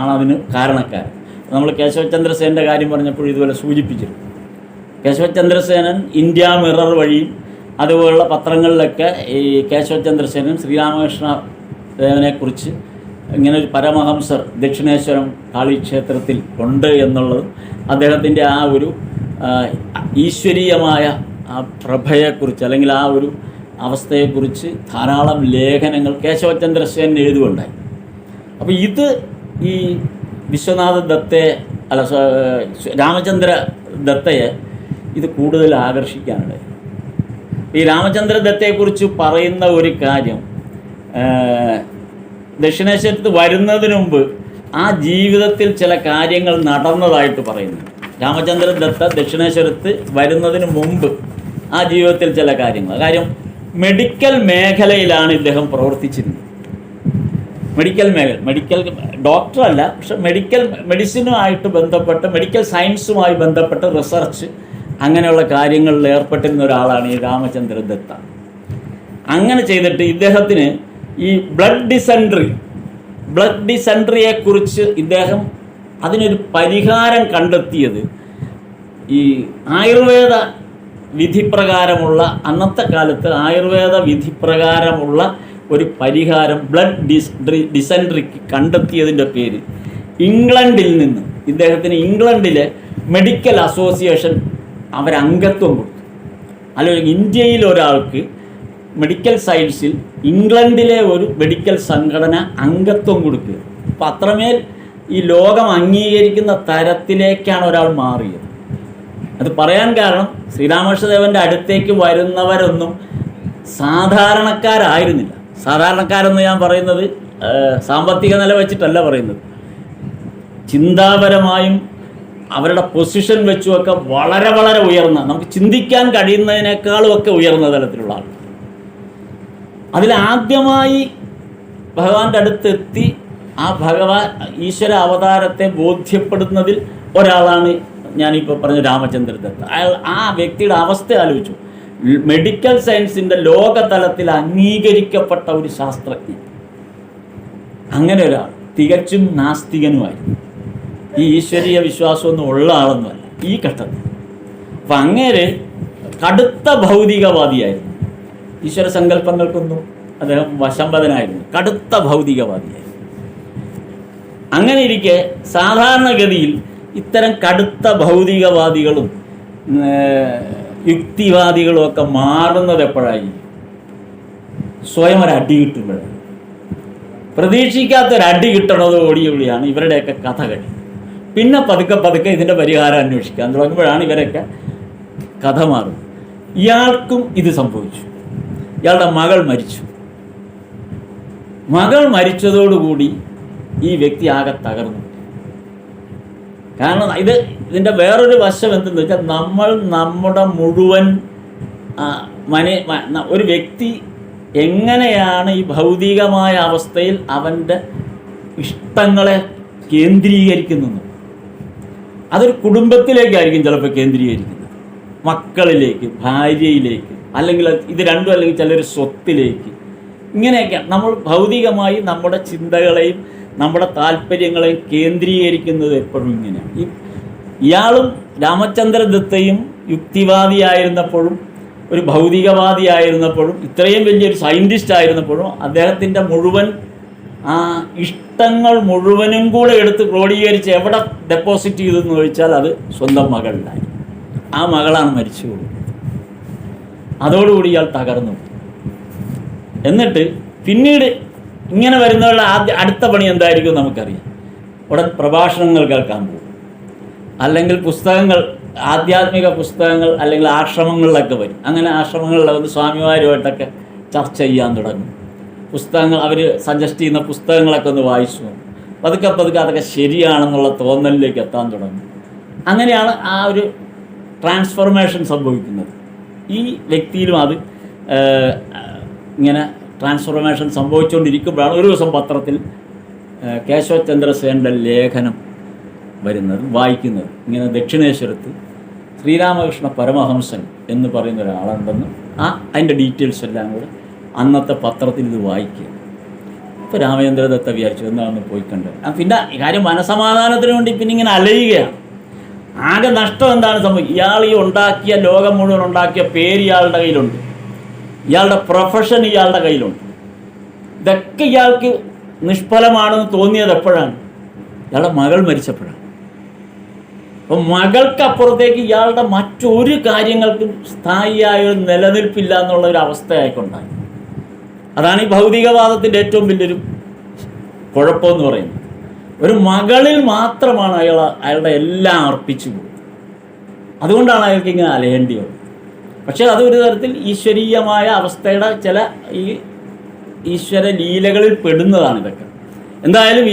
ആണ് അതിന് കാരണക്കാരൻ. നമ്മൾ കേശവചന്ദ്രസേൻ്റെ കാര്യം പറഞ്ഞപ്പോൾ ഇതുപോലെ സൂചിപ്പിച്ചിരുന്നു. കേശവചന്ദ്രസേനൻ ഇന്ത്യ മിറർ വഴിയും അതുപോലുള്ള പത്രങ്ങളിലൊക്കെ ഈ കേശവചന്ദ്രസേനൻ ശ്രീരാമകൃഷ്ണ ദേവനെക്കുറിച്ച് ഇങ്ങനെ ഒരു പരമഹംസർ ദക്ഷിണേശ്വരം കാളിക്ഷേത്രത്തിൽ ഉണ്ട് എന്നുള്ളതും അദ്ദേഹത്തിൻ്റെ ആ ഒരു ഈശ്വരീയമായ ആ പ്രഭയെക്കുറിച്ച് അല്ലെങ്കിൽ ആ ഒരു അവസ്ഥയെക്കുറിച്ച് ധാരാളം ലേഖനങ്ങൾ കേശവചന്ദ്രസേൻ എഴുതുകയുണ്ടായി. അപ്പോൾ ഇത് ഈ വിശ്വനാഥ ദത്തയെ രാമചന്ദ്ര ദത്തയെ ഇത് കൂടുതൽ ആകർഷിക്കാനുണ്ട്. ഈ രാമചന്ദ്ര ദത്തയെക്കുറിച്ച് പറയുന്ന ഒരു കാര്യം, ദക്ഷിണേശ്വരത്ത് വരുന്നതിന് മുമ്പ് ആ ജീവിതത്തിൽ ചില കാര്യങ്ങൾ നടന്നതായിട്ട് പറയുന്നു. രാമചന്ദ്ര ദത്ത ദക്ഷിണേശ്വരത്ത് വരുന്നതിന് മുമ്പ് ആ ജീവിതത്തിൽ ചില കാര്യം മെഡിക്കൽ മേഖലയിലാണ് ഇദ്ദേഹം പ്രവർത്തിച്ചിരുന്നത്. മെഡിക്കൽ ഡോക്ടറല്ല, പക്ഷെ മെഡിസിനുമായിട്ട് ബന്ധപ്പെട്ട് മെഡിക്കൽ സയൻസുമായി ബന്ധപ്പെട്ട റിസർച്ച് അങ്ങനെയുള്ള കാര്യങ്ങളിൽ ഏർപ്പെട്ടിരുന്ന ഒരാളാണ് ഈ രാമചന്ദ്ര ദത്ത. അങ്ങനെ ചെയ്തിട്ട് ഇദ്ദേഹത്തിന് ഈ ബ്ലഡ് ഡിസെൻട്രിയെക്കുറിച്ച് ഇദ്ദേഹം അതിനൊരു പരിഹാരം കണ്ടെത്തിയത് ഈ ആയുർവേദ വിധിപ്രകാരമുള്ള, അന്നത്തെ കാലത്ത് ആയുർവേദ വിധിപ്രകാരമുള്ള ഒരു പരിഹാരം ബ്ലഡ് ഡിസെൻട്രിക്ക് കണ്ടെത്തിയതിൻ്റെ പേര് ഇംഗ്ലണ്ടിൽ നിന്ന് ഇദ്ദേഹത്തിന് ഇംഗ്ലണ്ടിലെ മെഡിക്കൽ അസോസിയേഷൻ അവരംഗത്വം കൊടുത്തു. അല്ലെങ്കിൽ ഇന്ത്യയിൽ ഒരാൾക്ക് മെഡിക്കൽ സയൻസിൽ ഇംഗ്ലണ്ടിലെ ഒരു മെഡിക്കൽ സംഘടന അംഗത്വം കൊടുക്കുക. അപ്പം അത്രമേൽ ഈ ലോകം അംഗീകരിക്കുന്ന തരത്തിലേക്കാണ് ഒരാൾ മാറിയത്. അത് പറയാൻ കാരണം ശ്രീരാമകൃഷ്ണദേവൻ്റെ അടുത്തേക്ക് വരുന്നവരൊന്നും സാധാരണക്കാരായിരുന്നില്ല. സാധാരണക്കാരെന്ന് ഞാൻ പറയുന്നത് സാമ്പത്തിക നില വെച്ചിട്ടല്ല പറയുന്നത്, ചിന്താപരമായും അവരുടെ പൊസിഷൻ വെച്ചുമൊക്കെ വളരെ വളരെ ഉയർന്ന, നമുക്ക് ചിന്തിക്കാൻ കഴിയുന്നതിനേക്കാളും ഒക്കെ ഉയർന്ന തലത്തിലുള്ള ആൾ. അതിലാദ്യമായി ഭഗവാന്റെ അടുത്തെത്തി ആ ഈശ്വര അവതാരത്തെ ബോധ്യപ്പെടുന്നതിൽ ഒരാളാണ് ഞാനിപ്പോൾ പറഞ്ഞ രാമചന്ദ്ര ദത്ത. അയാൾ ആ വ്യക്തിയുടെ അവസ്ഥ ആലോചിച്ചു. മെഡിക്കൽ സയൻസിൻ്റെ ലോകതലത്തിൽ അംഗീകരിക്കപ്പെട്ട ഒരു ശാസ്ത്രജ്ഞൻ, അങ്ങനെ ഒരാൾ, തികച്ചും നാസ്തികനുമായിരുന്നു. ഈ ഈശ്വരീയ വിശ്വാസമൊന്നും ഉള്ള ആളൊന്നുമല്ല ഈ ഘട്ടത്തിൽ. അപ്പം അങ്ങനെ കടുത്ത ഭൗതികവാദിയായിരുന്നു. ഈശ്വര സങ്കല്പങ്ങൾക്കൊന്നും അദ്ദേഹം വശംവദനായിരുന്നു, കടുത്ത ഭൗതികവാദിയായിരുന്നു. അങ്ങനെ ഇരിക്കെ സാധാരണഗതിയിൽ ഇത്തരം കടുത്ത ഭൗതികവാദികളും യുക്തിവാദികളും ഒക്കെ മാറുന്നത് എപ്പോഴായി? സ്വയം ഒരു അടി കിട്ടുമ്പോഴാണ്. പ്രതീക്ഷിക്കാത്തൊരടി കിട്ടണതോടുകൂടിയാണ് ഇവരുടെയൊക്കെ കഥ കഴിയും. പിന്നെ പതുക്കെ ഇതിൻ്റെ പരിഹാരം അന്വേഷിക്കാൻ തുടങ്ങുമ്പോഴാണ് ഇവരൊക്കെ കഥ മാറുന്നത്. ഇയാൾക്കും ഇത് സംഭവിച്ചു. ഇയാളുടെ മകൾ മരിച്ചു. മകൾ മരിച്ചതോടുകൂടി ഈ വ്യക്തി ആകെ തകർന്നു. കാരണം ഇതിൻ്റെ വേറൊരു വശം എന്തെന്ന് വെച്ചാൽ, നമ്മുടെ മുഴുവൻ ഒരു വ്യക്തി എങ്ങനെയാണ് ഈ ഭൗതികമായ അവസ്ഥയിൽ അവൻ്റെ ഇഷ്ടങ്ങളെ കേന്ദ്രീകരിക്കുന്നത്. അതൊരു കുടുംബത്തിലേക്കായിരിക്കും ചിലപ്പോൾ കേന്ദ്രീകരിക്കുന്നത്, മക്കളിലേക്ക്, ഭാര്യയിലേക്ക്, അല്ലെങ്കിൽ ഇത് രണ്ടും, അല്ലെങ്കിൽ ചിലർ സ്വത്തിലേക്ക്. ഇങ്ങനെയൊക്കെ നമ്മൾ ഭൗതികമായി നമ്മുടെ ചിന്തകളെയും നമ്മുടെ താല്പര്യങ്ങളെയും കേന്ദ്രീകരിക്കുന്നത് എപ്പോഴും ഇങ്ങനെയാണ്. ഇയാളും രാമചന്ദ്രദത്തയും യുക്തിവാദിയായിരുന്നപ്പോഴും ഒരു ഭൗതികവാദിയായിരുന്നപ്പോഴും ഇത്രയും വലിയൊരു സയൻറ്റിസ്റ്റ് ആയിരുന്നപ്പോഴും അദ്ദേഹത്തിൻ്റെ മുഴുവൻ ഇഷ്ടങ്ങൾ മുഴുവനും കൂടെ എടുത്ത് ക്രോഡീകരിച്ച് എവിടെ ഡെപ്പോസിറ്റ് ചെയ്തെന്ന് ചോദിച്ചാൽ അത് സ്വന്തം മകളിലായി. ആ മകളാണ് മരിച്ചു പോകുന്നത്. അതോടുകൂടി ഇയാൾ തകർന്നു. എന്നിട്ട് പിന്നീട് ഇങ്ങനെ വരുന്നവരുടെ അടുത്ത പണി എന്തായിരിക്കും നമുക്കറിയാം. ഉടൻ പ്രഭാഷണങ്ങൾ കേൾക്കാൻ പോകും, അല്ലെങ്കിൽ പുസ്തകങ്ങൾ, ആധ്യാത്മിക പുസ്തകങ്ങൾ, അല്ലെങ്കിൽ ആശ്രമങ്ങളിലൊക്കെ വരും. അങ്ങനെ ആശ്രമങ്ങളിലൊക്കെ വന്ന് സ്വാമിമാരുമായിട്ടൊക്കെ ചർച്ച ചെയ്യാൻ തുടങ്ങും. പുസ്തകങ്ങൾ അവർ സജസ്റ്റ് ചെയ്യുന്ന പുസ്തകങ്ങളൊക്കെ ഒന്ന് വായിച്ചു, പതുക്കെ പതുക്കെ അതൊക്കെ ശരിയാണെന്നുള്ള തോന്നലിലേക്ക് എത്താൻ തുടങ്ങും. അങ്ങനെയാണ് ആ ഒരു ട്രാൻസ്ഫോർമേഷൻ സംഭവിക്കുന്നത്. ഈ വ്യക്തിയിലും അത് ഇങ്ങനെ ട്രാൻസ്ഫോർമേഷൻ സംഭവിച്ചുകൊണ്ടിരിക്കുമ്പോഴാണ് ഒരു ദിവസം പത്രത്തിൽ കേശവചന്ദ്രസേനൻ്റെ ലേഖനം വരുന്നത്, വായിക്കുന്നത്. ഇങ്ങനെ ദക്ഷിണേശ്വരത്ത് ശ്രീരാമകൃഷ്ണ പരമഹംസൻ എന്ന് പറയുന്ന ഒരാളുണ്ടെന്നും അതിൻ്റെ ഡീറ്റെയിൽസ് എല്ലാം കൂടെ അന്നത്തെ പത്രത്തിൽ ഇത് വായിക്കുക. ഇപ്പോൾ രാമചന്ദ്രദത്ത വിചാരിച്ചു എന്താണെന്ന് പോയി കണ്ടത്. പിന്നെ കാര്യം മനസമാധാനത്തിന് വേണ്ടി പിന്നെ ഇങ്ങനെ അലയുകയാണ്. ആകെ നഷ്ടം എന്താണ് സംഭവിക്കുക? ഇയാൾ ഈ ഉണ്ടാക്കിയ, ലോകം മുഴുവൻ ഉണ്ടാക്കിയ പേര് ഇയാളുടെ കയ്യിലുണ്ട്, ഇയാളുടെ പ്രൊഫഷൻ ഇയാളുടെ കയ്യിലുണ്ട്. ഇതൊക്കെ ഇയാൾക്ക് നിഷ്ഫലമാണെന്ന് തോന്നിയത് എപ്പോഴാണ്? ഇയാളുടെ മകൾ മരിച്ചപ്പോഴാണ്. അപ്പം മകൾക്കപ്പുറത്തേക്ക് ഇയാളുടെ മറ്റൊരു കാര്യങ്ങൾക്കും സ്ഥായിയായ ഒരു നിലനിൽപ്പില്ല എന്നുള്ള ഒരു അവസ്ഥയായിക്കൊണ്ടായി. അതാണ് ഈ ഭൗതികവാദത്തിൻ്റെ ഏറ്റവും വലിയൊരു കുഴപ്പമെന്ന് പറയുന്നത്. ഒരു മകളിൽ മാത്രമാണ് അയാളുടെ എല്ലാം അർപ്പിച്ചു പോകുന്നത്. അതുകൊണ്ടാണ് അയാൾക്ക് ഇങ്ങനെ അലയേണ്ടി വന്നത്. പക്ഷേ അത് ഒരു തരത്തിൽ ഈശ്വരീയമായ അവസ്ഥയുടെ ചില ഈ ഈശ്വര ലീലകളിൽ പെടുന്നതാണ് ഇതൊക്കെ. എന്തായാലും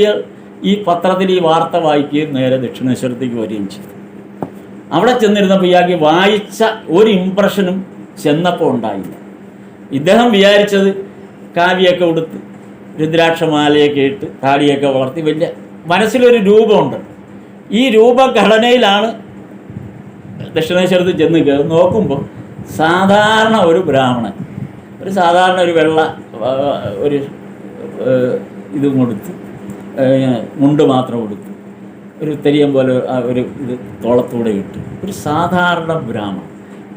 ഈ പത്രത്തിൽ ഈ വാർത്ത വായിക്കുകയും നേരെ ദക്ഷിണേശ്വരത്തേക്ക് വരികയും ചെയ്തു. അവിടെ ചെന്നിരുന്നപ്പോൾ ഇയാൾക്ക് വായിച്ച ഒരു ഇമ്പ്രഷനും ചെന്നപ്പോൾ ഉണ്ടായില്ല. ഇദ്ദേഹം വിചാരിച്ചത് കാവ്യമൊക്കെ ഉടുത്ത് രുദ്രാക്ഷമാലയൊക്കെ ഇട്ട് താടിയൊക്കെ വളർത്തി വലിയ മനസ്സിലൊരു രൂപമുണ്ട്. ഈ രൂപഘടനയിലാണ് ദക്ഷിണേശ്വരത്ത് ചെന്ന് നോക്കുമ്പോൾ സാധാരണ ഒരു ബ്രാഹ്മണൻ, സാധാരണ ഒരു വെള്ള ഒരു ഇതും കൊടുത്ത്, മുണ്ട് മാത്രം കൊടുത്ത്, ഒരു തെരിയം പോലെ ഒരു ഇത് തോളത്തൂടെ ഇട്ട്, ഒരു സാധാരണ ബ്രാഹ്മണൻ.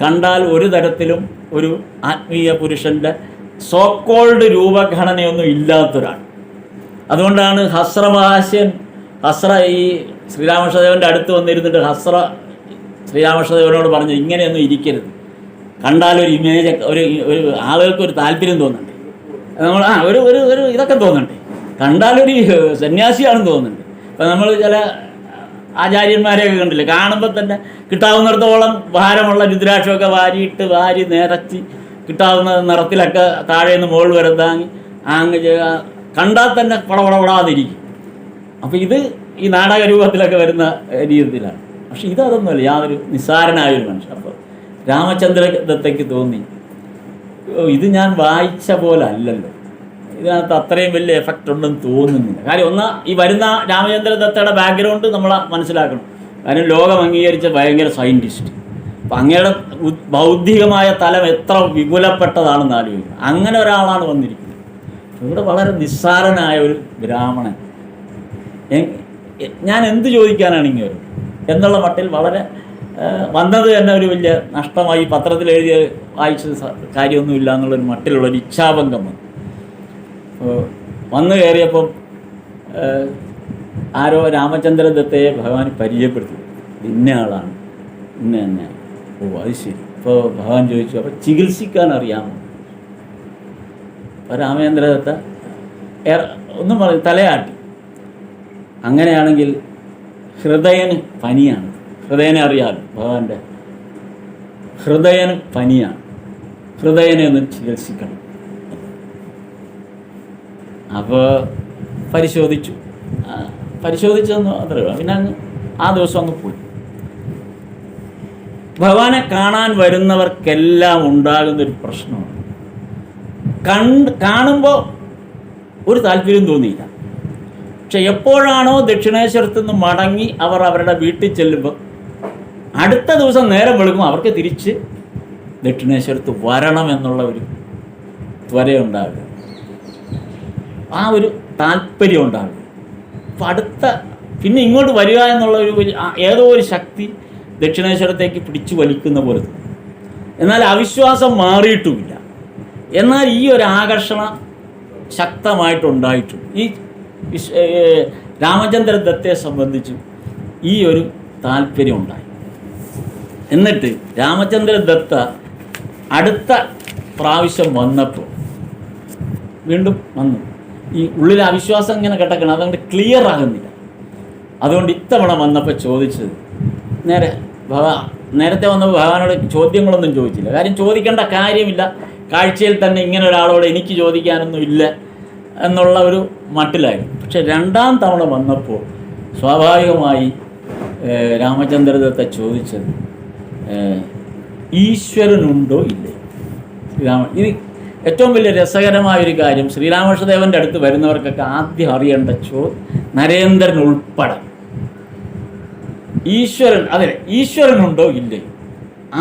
കണ്ടാൽ ഒരു തരത്തിലും ഒരു ആത്മീയ പുരുഷൻ്റെ സോക്കോൾഡ് രൂപഘടനയൊന്നും ഇല്ലാത്തൊരാൾ. അതുകൊണ്ടാണ് ഈ ശ്രീരാമകൃഷ്ണദേവൻ്റെ അടുത്ത് വന്നിരുന്നിട്ട് ശ്രീരാമകൃഷ്ണദേവനോട് പറഞ്ഞു, ഇങ്ങനെയൊന്നും ഇരിക്കരുത്, കണ്ടാലൊരു ഇമേജ്, ഒരു ആളുകൾക്ക് ഒരു താല്പര്യം തോന്നുന്നുണ്ട്, നമ്മൾ ഒരു ഇതൊക്കെ തോന്നുന്നുണ്ട്, കണ്ടാലൊരു സന്യാസിയാണെന്ന് തോന്നുന്നുണ്ട്. അപ്പം നമ്മൾ ചില ആചാര്യന്മാരെയൊക്കെ കണ്ടില്ലേ, കാണുമ്പോൾ തന്നെ കിട്ടാവുന്നിടത്തോളം ഭാരമുള്ള രുദ്രാക്ഷമൊക്കെ വാരി നിറച്ച് കിട്ടാവുന്ന നിറത്തിലൊക്കെ താഴെ നിന്ന് മുകളിൽ വരെ താങ്ങി കണ്ടാൽ തന്നെ പടപടപടാതിരിക്കും. അപ്പോൾ ഇത് ഈ നാടക രൂപത്തിലൊക്കെ വരുന്ന രീതിയിലാണ്. പക്ഷെ ഇതൊന്നുമല്ല, യാതൊരു നിസ്സാരനായൊരു മനുഷ്യൻ. അപ്പോൾ രാമചന്ദ്രദത്തയ്ക്ക് തോന്നി, ഇത് ഞാൻ വായിച്ച പോലെ അല്ലല്ലോ, ഇതിനകത്ത് അത്രയും വലിയ എഫക്റ്റ് ഉണ്ടെന്ന് തോന്നുന്നില്ല. കാര്യം ഈ വരുന്ന രാമചന്ദ്രദത്തയുടെ ബാക്ക്ഗ്രൗണ്ട് നമ്മൾ മനസ്സിലാക്കണം. കാര്യം ലോകം അംഗീകരിച്ച ഭയങ്കര സയൻറ്റിസ്റ്റ്. അപ്പം അങ്ങയുടെ ബൗദ്ധികമായ തലം എത്ര വിപുലപ്പെട്ടതാണെന്ന് ആലോചിക്കും. അങ്ങനെ ഒരാളാണ് വന്നിരിക്കുന്നത്. ഇവിടെ വളരെ നിസ്സാരനായ ഒരു ബ്രാഹ്മണൻ, ഞാൻ എന്ത് ചോദിക്കാനാണ് ഇങ്ങനെ എന്നുള്ള മട്ടിൽ വളരെ വന്നത് തന്നെ ഒരു വലിയ നഷ്ടമായി. പത്രത്തിൽ എഴുതിയ വായിച്ചത് കാര്യമൊന്നുമില്ല എന്നുള്ളൊരു മട്ടിലുള്ളൊരു ഇച്ഛാഭംഗം വന്നു കയറിയപ്പം ആരോ രാമചന്ദ്രദത്തയെ ഭഗവാൻ പരിചയപ്പെടുത്തി, ഇന്ന ആളാണ്, ഇന്ന തന്നെയാണ്. ഓ അത് ശരി. അപ്പോൾ ഭഗവാൻ ചോദിച്ചു, അപ്പോൾ ചികിത്സിക്കാൻ അറിയാമോ? അപ്പോൾ രാമചന്ദ്രദത്ത ഒന്നും പറയും, തലയാട്ടി. അങ്ങനെയാണെങ്കിൽ ഹൃദയന് പനിയാണ്. ഹൃദയനെ അറിയാമല്ലോ, ഭഗവാന്റെ ഹൃദയന് പനിയാണ്, ഹൃദയനെ ഒന്ന് ചികിത്സിക്കണം. അപ്പോൾ പരിശോധിച്ചെന്ന് അത്രേ. പിന്നെ ആ ദിവസം അങ്ങ് പോയി. ഭഗവാനെ കാണാൻ വരുന്നവർക്കെല്ലാം ഉണ്ടാകുന്നൊരു പ്രശ്നമാണ്. കാണുമ്പോൾ ഒരു താല്പര്യം തോന്നിയില്ല. പക്ഷെ എപ്പോഴാണോ ദക്ഷിണേശ്വരത്തു നിന്ന് മടങ്ങി അവർ അവരുടെ വീട്ടിൽ ചെല്ലുമ്പോൾ അടുത്ത ദിവസം നേരം വെളുക്കും അവർക്ക് തിരിച്ച് ദക്ഷിണേശ്വരത്ത് വരണമെന്നുള്ള ഒരു ത്വരയുണ്ടാകുക, ആ ഒരു താല്പര്യം ഉണ്ടാകുക. അപ്പം പിന്നെ ഇങ്ങോട്ട് വരിക എന്നുള്ള ഏതോ ഒരു ശക്തി ദക്ഷിണേശ്വരത്തേക്ക് പിടിച്ചു വലിക്കുന്ന പോലെ. എന്നാൽ അവിശ്വാസം മാറിയിട്ടുമില്ല. എന്നാൽ ഈ ഒരു ആകർഷണം ശക്തമായിട്ടുണ്ടായിട്ടും ഈ രാമചന്ദ്ര ദത്തയെ സംബന്ധിച്ച് ഈ ഒരു താല്പര്യം ഉണ്ടായി. എന്നിട്ട് രാമചന്ദ്ര ദത്ത അടുത്ത പ്രാവശ്യം വന്നപ്പോൾ വീണ്ടും വന്നു. ഈ ഉള്ളിൽ അവിശ്വാസം ഇങ്ങനെ കിടക്കണം, അതുകൊണ്ട് ക്ലിയർ ആകുന്നില്ല. അതുകൊണ്ട് ഇത്തവണ വന്നപ്പോൾ ചോദിച്ചത് നേരത്തെ വന്നപ്പോൾ ഭഗവാനോട് ചോദ്യങ്ങളൊന്നും ചോദിച്ചില്ല. കാര്യം ചോദിക്കേണ്ട കാര്യമില്ല, കാഴ്ചയിൽ തന്നെ ഇങ്ങനെ ഒരാളോട് എനിക്ക് ചോദിക്കാനൊന്നും ഇല്ല എന്നുള്ള ഒരു മട്ടിലായിരുന്നു. പക്ഷെ രണ്ടാം തവണ വന്നപ്പോൾ സ്വാഭാവികമായി രാമചന്ദ്രദത്ത ചോദിച്ചത് ഈശ്വരനുണ്ടോ ഇല്ലേ. ഇത് ഏറ്റവും വലിയ രസകരമായൊരു കാര്യം, ശ്രീരാമകൃഷ്ണദേവൻ്റെ അടുത്ത് വരുന്നവർക്കൊക്കെ ആദ്യം അറിയേണ്ട നരേന്ദ്രൻ ഉൾപ്പെടെ ഈശ്വരനുണ്ടോ ഇല്ലേ,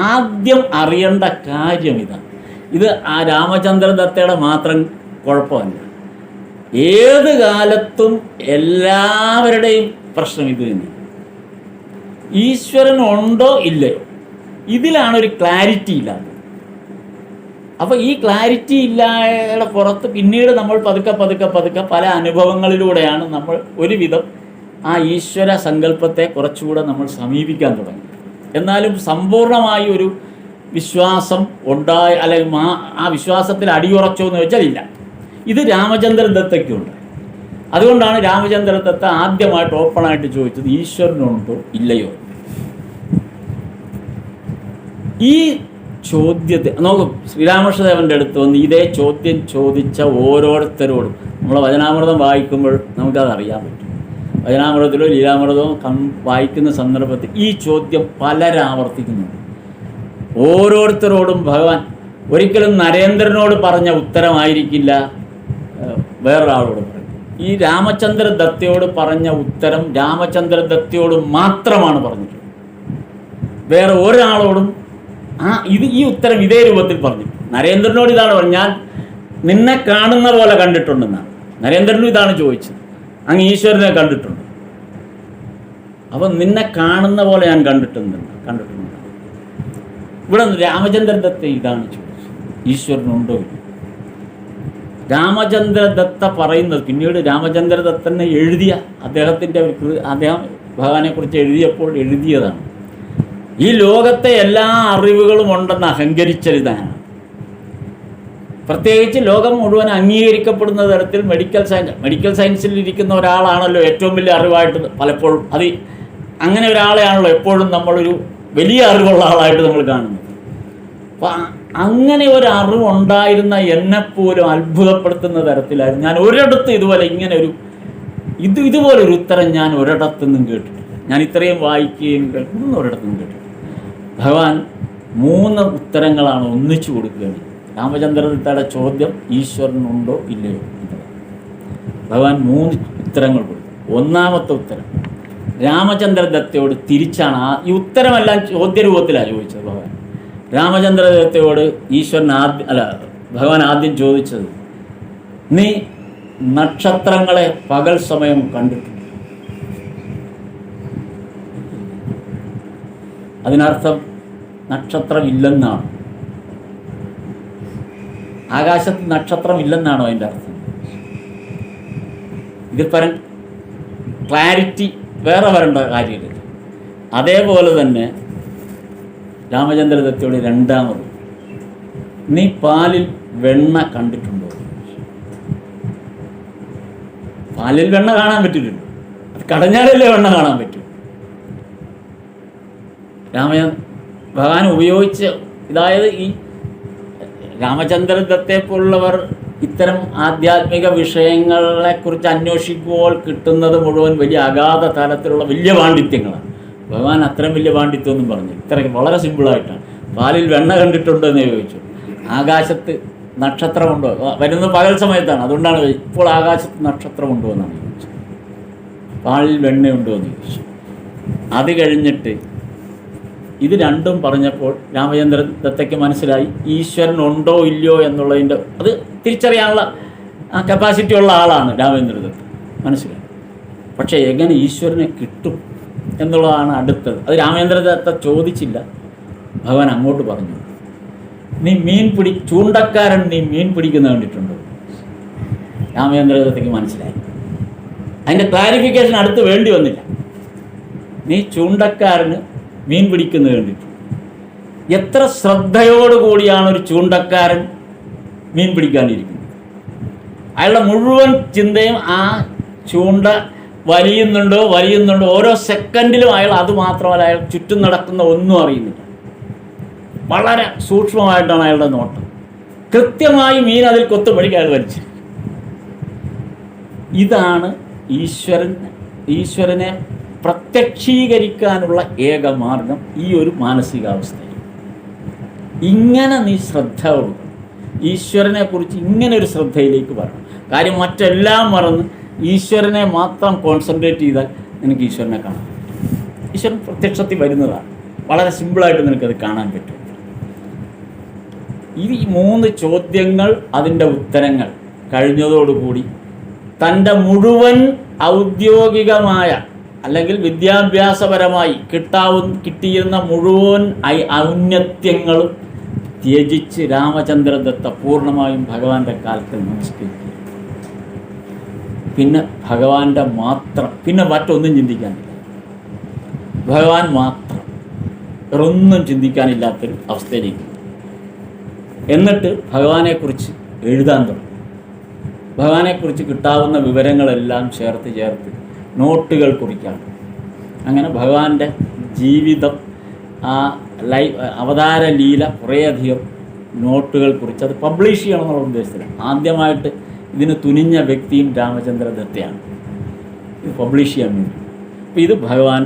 ആദ്യം അറിയേണ്ട കാര്യം ഇതാണ്. ഇത് ആ രാമചന്ദ്രദത്തയുടെ മാത്രം കുഴപ്പമല്ല, ഏത് കാലത്തും എല്ലാവരുടെയും പ്രശ്നം ഇത് തന്നെ. ഈശ്വരനുണ്ടോ ഇല്ലയോ, ഇതിലാണൊരു ക്ലാരിറ്റി ഇല്ലാത്തത്. അപ്പോൾ ഈ ക്ലാരിറ്റി ഇല്ലാതെ പുറത്ത് പിന്നീട് നമ്മൾ പതുക്കെ പല അനുഭവങ്ങളിലൂടെയാണ് നമ്മൾ ഒരുവിധം ആ ഈശ്വര സങ്കല്പത്തെ കുറച്ചുകൂടെ നമ്മൾ സമീപിക്കാൻ തുടങ്ങി. എന്നാലും സമ്പൂർണമായി ഒരു വിശ്വാസം ഉണ്ടായി അല്ലെങ്കിൽ ആ വിശ്വാസത്തിൽ അടിയുറച്ചോ എന്ന് വെച്ചാൽ ഇല്ല. ഇത് രാമചന്ദ്ര ദത്തയ്ക്കുണ്ട്. അതുകൊണ്ടാണ് രാമചന്ദ്ര ദത്ത ആദ്യമായിട്ട് ഓപ്പണായിട്ട് ചോദിച്ചത് ഈശ്വരനുണ്ടോ ഇല്ലയോ. ഈ ചോദ്യത്തെ നോക്കും, ശ്രീരാമകൃഷ്ണദേവൻ്റെ അടുത്ത് വന്ന് ഇതേ ചോദ്യം ചോദിച്ച ഓരോരുത്തരോടും നമ്മൾ വചനാമൃതം വായിക്കുമ്പോൾ നമുക്കത് അറിയാൻ പറ്റും. വചനാമൃതത്തിലോ ലീലാമൃതമോ വായിക്കുന്ന സന്ദർഭത്തിൽ ഈ ചോദ്യം പലരും ആവർത്തിക്കുന്നുണ്ട്. ഓരോരുത്തരോടും ഭഗവാൻ ഒരിക്കലും നരേന്ദ്രനോട് പറഞ്ഞ ഉത്തരമായിരിക്കില്ല വേറൊരാളോട് പറയും. ഈ രാമചന്ദ്ര ദത്തയോട് പറഞ്ഞ ഉത്തരം രാമചന്ദ്ര ദത്തയോട് മാത്രമാണ് പറഞ്ഞിട്ടുള്ളത്. വേറെ ഒരാളോടും ഈ ഉത്തരം ഇതേ രൂപത്തിൽ പറഞ്ഞു. നരേന്ദ്രനോട് ഇതാണ് പറഞ്ഞത്, ഞാൻ നിന്നെ കാണുന്ന പോലെ കണ്ടിട്ടുണ്ടെന്നാണ് നരേന്ദ്രനും ഇതാണ് ചോദിച്ചത്. അങ്ങ് ഈശ്വരനെ കണ്ടിട്ടുണ്ട്, അപ്പം നിന്നെ കാണുന്ന പോലെ ഞാൻ കണ്ടിട്ടുണ്ട്. ഇവിടെ രാമചന്ദ്ര ദത്ത ഇതാണ് ചോദിച്ചത്, ഈശ്വരനുണ്ടോ ഇല്ല. രാമചന്ദ്ര ദത്ത പറയുന്നത് പിന്നീട് രാമചന്ദ്ര ദത്തനെ എഴുതിയ അദ്ദേഹം ഭഗവാനെക്കുറിച്ച് എഴുതിയപ്പോൾ എഴുതിയതാണ്. ഈ ലോകത്തെ എല്ലാ അറിവുകളും ഉണ്ടെന്ന് അഹങ്കരിച്ചതാണ്. പ്രത്യേകിച്ച് ലോകം മുഴുവൻ അംഗീകരിക്കപ്പെടുന്ന തരത്തിൽ മെഡിക്കൽ സയൻസിൽ ഇരിക്കുന്ന ഒരാളാണല്ലോ ഏറ്റവും വലിയ അറിവായിട്ട് പലപ്പോഴും അങ്ങനെ ഒരാളെയാണല്ലോ എപ്പോഴും നമ്മളൊരു വലിയ അറിവുള്ള ആളായിട്ട് നമ്മൾ കാണുന്നത്. അപ്പം അങ്ങനെ ഒരു അറിവുണ്ടായിരുന്ന എന്നെപ്പോലും അത്ഭുതപ്പെടുത്തുന്ന തരത്തിലായിരുന്നു. ഞാൻ ഒരിടത്ത് ഇതുപോലെ ഇതുപോലൊരു ഉത്തരം ഞാൻ ഒരിടത്തുനിന്നും കേട്ടിട്ടില്ല. ഞാൻ ഇത്രയും വായിക്കുകയും കേൾക്കുന്ന ഒരിടത്തുനിന്നും കേട്ടിട്ടില്ല. ഭഗവാൻ 3 ഉത്തരങ്ങളാണ് ഒന്നിച്ചു കൊടുക്കുകയാണ്. രാമചന്ദ്രദത്തയുടെ ചോദ്യം ഈശ്വരനുണ്ടോ ഇല്ലയോ എന്നുള്ളത് ഭഗവാൻ 3 ഉത്തരങ്ങൾ കൊടുത്തു. ഒന്നാമത്തെ ഉത്തരം രാമചന്ദ്രദത്തയോട് തിരിച്ചാണ്. ഈ ഉത്തരമെല്ലാം ചോദ്യരൂപത്തിലാണ് ചോദിച്ചത് ഭഗവാൻ. രാമചന്ദ്രദത്തയോട് ഭഗവാൻ ആദ്യം ചോദിച്ചത്, നീ നക്ഷത്രങ്ങളെ പകൽ സമയം കണ്ടിട്ടുണ്ട്? അതിനർത്ഥം നക്ഷത്രമില്ലെന്നാണ്. ആകാശത്ത് നക്ഷത്രമില്ലെന്നാണോ അതിൻ്റെ അർത്ഥം? ഇതിൽ പരം ക്ലാരിറ്റി വേറെ വരേണ്ട കാര്യമില്ല. അതേപോലെ തന്നെ രാമചന്ദ്രദത്തയോട് രണ്ടാമത്, നീ പാലിൽ വെണ്ണ കണ്ടിട്ടുണ്ടോ? പാലിൽ വെണ്ണ കാണാൻ പറ്റില്ലല്ലോ, അത് കടഞ്ഞാലല്ലേ വെണ്ണ കാണാൻ പറ്റൂ. ഭഗവാൻ ഉപയോഗിച്ച് അതായത് ഈ രാമചന്ദ്രദത്തെ പോലുള്ളവർ ഇത്തരം ആധ്യാത്മിക വിഷയങ്ങളെക്കുറിച്ച് അന്വേഷിക്കുമ്പോൾ കിട്ടുന്നത് മുഴുവൻ വലിയ അഗാധ തലത്തിലുള്ള വലിയ പാണ്ഡിത്യങ്ങളാണ്. ഭഗവാൻ അത്രയും വലിയ പാണ്ഡിത്യമൊന്നും പറഞ്ഞു, ഇത്രയ്ക്ക് വളരെ സിമ്പിളായിട്ടാണ്. പാലിൽ വെണ്ണ കണ്ടിട്ടുണ്ടോ എന്ന് ചോദിച്ചു. ആകാശത്ത് നക്ഷത്രമുണ്ടോ? വരുന്നത് പകൽ സമയത്താണ്, അതുകൊണ്ടാണ് ഇപ്പോൾ ആകാശത്ത് നക്ഷത്രമുണ്ടോ എന്നാണ് ചോദിച്ചത്. പാലിൽ വെണ്ണയുണ്ടോ എന്ന് ചോദിച്ചു. അത് കഴിഞ്ഞിട്ട് ഇത് രണ്ടും പറഞ്ഞപ്പോൾ രാമചന്ദ്ര ദത്തയ്ക്ക് മനസ്സിലായി ഈശ്വരൻ ഉണ്ടോ ഇല്ലയോ എന്നുള്ളതിൻ്റെ അത് തിരിച്ചറിയാനുള്ള ആ കപ്പാസിറ്റി ഉള്ള ആളാണ് രാമചന്ദ്ര ദത്ത, മനസ്സിലായി. പക്ഷേ എങ്ങനെ ഈശ്വരനെ കിട്ടും എന്നുള്ളതാണ് അടുത്തത്. അത് രാമചന്ദ്ര ദത്ത ചോദിച്ചില്ല, ഭഗവാൻ അങ്ങോട്ട് പറഞ്ഞു. നീ ചൂണ്ടക്കാരൻ നീ മീൻ പിടിക്കുന്ന കണ്ടിട്ടുണ്ടോ? രാമചന്ദ്ര ദത്തയ്ക്ക് മനസ്സിലായി. അതിൻ്റെ ക്ലാരിഫിക്കേഷൻ അടുത്ത് വേണ്ടി വന്നില്ല. നീ ചൂണ്ടക്കാരന് മീൻ പിടിക്കുന്നത് കണ്ടിട്ടുണ്ട്. എത്ര ശ്രദ്ധയോടുകൂടിയാണ് ഒരു ചൂണ്ടക്കാരൻ മീൻ പിടിക്കാനിരിക്കുന്നത്. അയാളുടെ മുഴുവൻ ചിന്തയും ആ ചൂണ്ട വലിയുന്നുണ്ടോ ഓരോ സെക്കൻഡിലും അയാൾ അത് മാത്രമല്ല, അയാൾ ചുറ്റും നടക്കുന്ന ഒന്നും അറിയുന്നില്ല. വളരെ സൂക്ഷ്മമായിട്ടാണ് അയാളുടെ നോട്ടം. കൃത്യമായി മീൻ അതിൽ കൊത്തുപടിക്ക് അയാൾ വലിച്ചിരിക്കും. ഇതാണ് ഈശ്വരനെ പ്രത്യക്ഷീകരിക്കാനുള്ള ഏക മാർഗം ഈ ഒരു മാനസികാവസ്ഥയിൽ. ഇങ്ങനെ നീ ശ്രദ്ധ കൊടുക്കണം, ഈശ്വരനെ കുറിച്ച് ഇങ്ങനെ ഒരു ശ്രദ്ധയിലേക്ക് വരണം. കാര്യം മറ്റെല്ലാം മറന്ന് ഈശ്വരനെ മാത്രം കോൺസെൻട്രേറ്റ് ചെയ്താൽ നിനക്ക് ഈശ്വരനെ കാണാൻ പറ്റും. ഈശ്വരൻ പ്രത്യക്ഷത്തിൽ വരുന്നതാണ്, വളരെ സിമ്പിളായിട്ട് നിനക്കത് കാണാൻ പറ്റും. ഈ 3 ചോദ്യങ്ങൾ അതിൻ്റെ ഉത്തരങ്ങൾ കഴിഞ്ഞതോടുകൂടി തൻ്റെ മുഴുവൻ ഔദ്യോഗികമായ അല്ലെങ്കിൽ വിദ്യാഭ്യാസപരമായി കിട്ടിയിരുന്ന മുഴുവൻ ഔന്നത്യങ്ങളും ത്യജിച്ച് രാമചന്ദ്രദത്ത പൂർണ്ണമായും ഭഗവാന്റെ കാലത്തിൽ നമസ്കരിക്കുക. പിന്നെ ഭഗവാന്റെ മാത്രം, പിന്നെ മറ്റൊന്നും ചിന്തിക്കാനില്ല, ഭഗവാൻ മാത്രം, വേറൊന്നും ചിന്തിക്കാനില്ലാത്തൊരു അവസ്ഥയിലേക്ക്. എന്നിട്ട് ഭഗവാനെക്കുറിച്ച് എഴുതാൻ തുടങ്ങി. ഭഗവാനെക്കുറിച്ച് കിട്ടാവുന്ന വിവരങ്ങളെല്ലാം ചേർത്ത് നോട്ടുകൾ കുറിക്കാൻ. അങ്ങനെ ഭഗവാന്റെ ജീവിതം, ആ അവതാര ലീല കുറേയധികം നോട്ടുകൾ കുറിച്ച് അത് പബ്ലിഷ് ചെയ്യണമെന്നുള്ള ഉദ്ദേശത്തിലാണ്. ആദ്യമായിട്ട് ഇതിന് തുനിഞ്ഞ വ്യക്തിയും രാമചന്ദ്ര ദത്തയാണ്, ഇത് പബ്ലിഷ് ചെയ്യാൻ വേണ്ടി. അപ്പോൾ ഇത് ഭഗവാൻ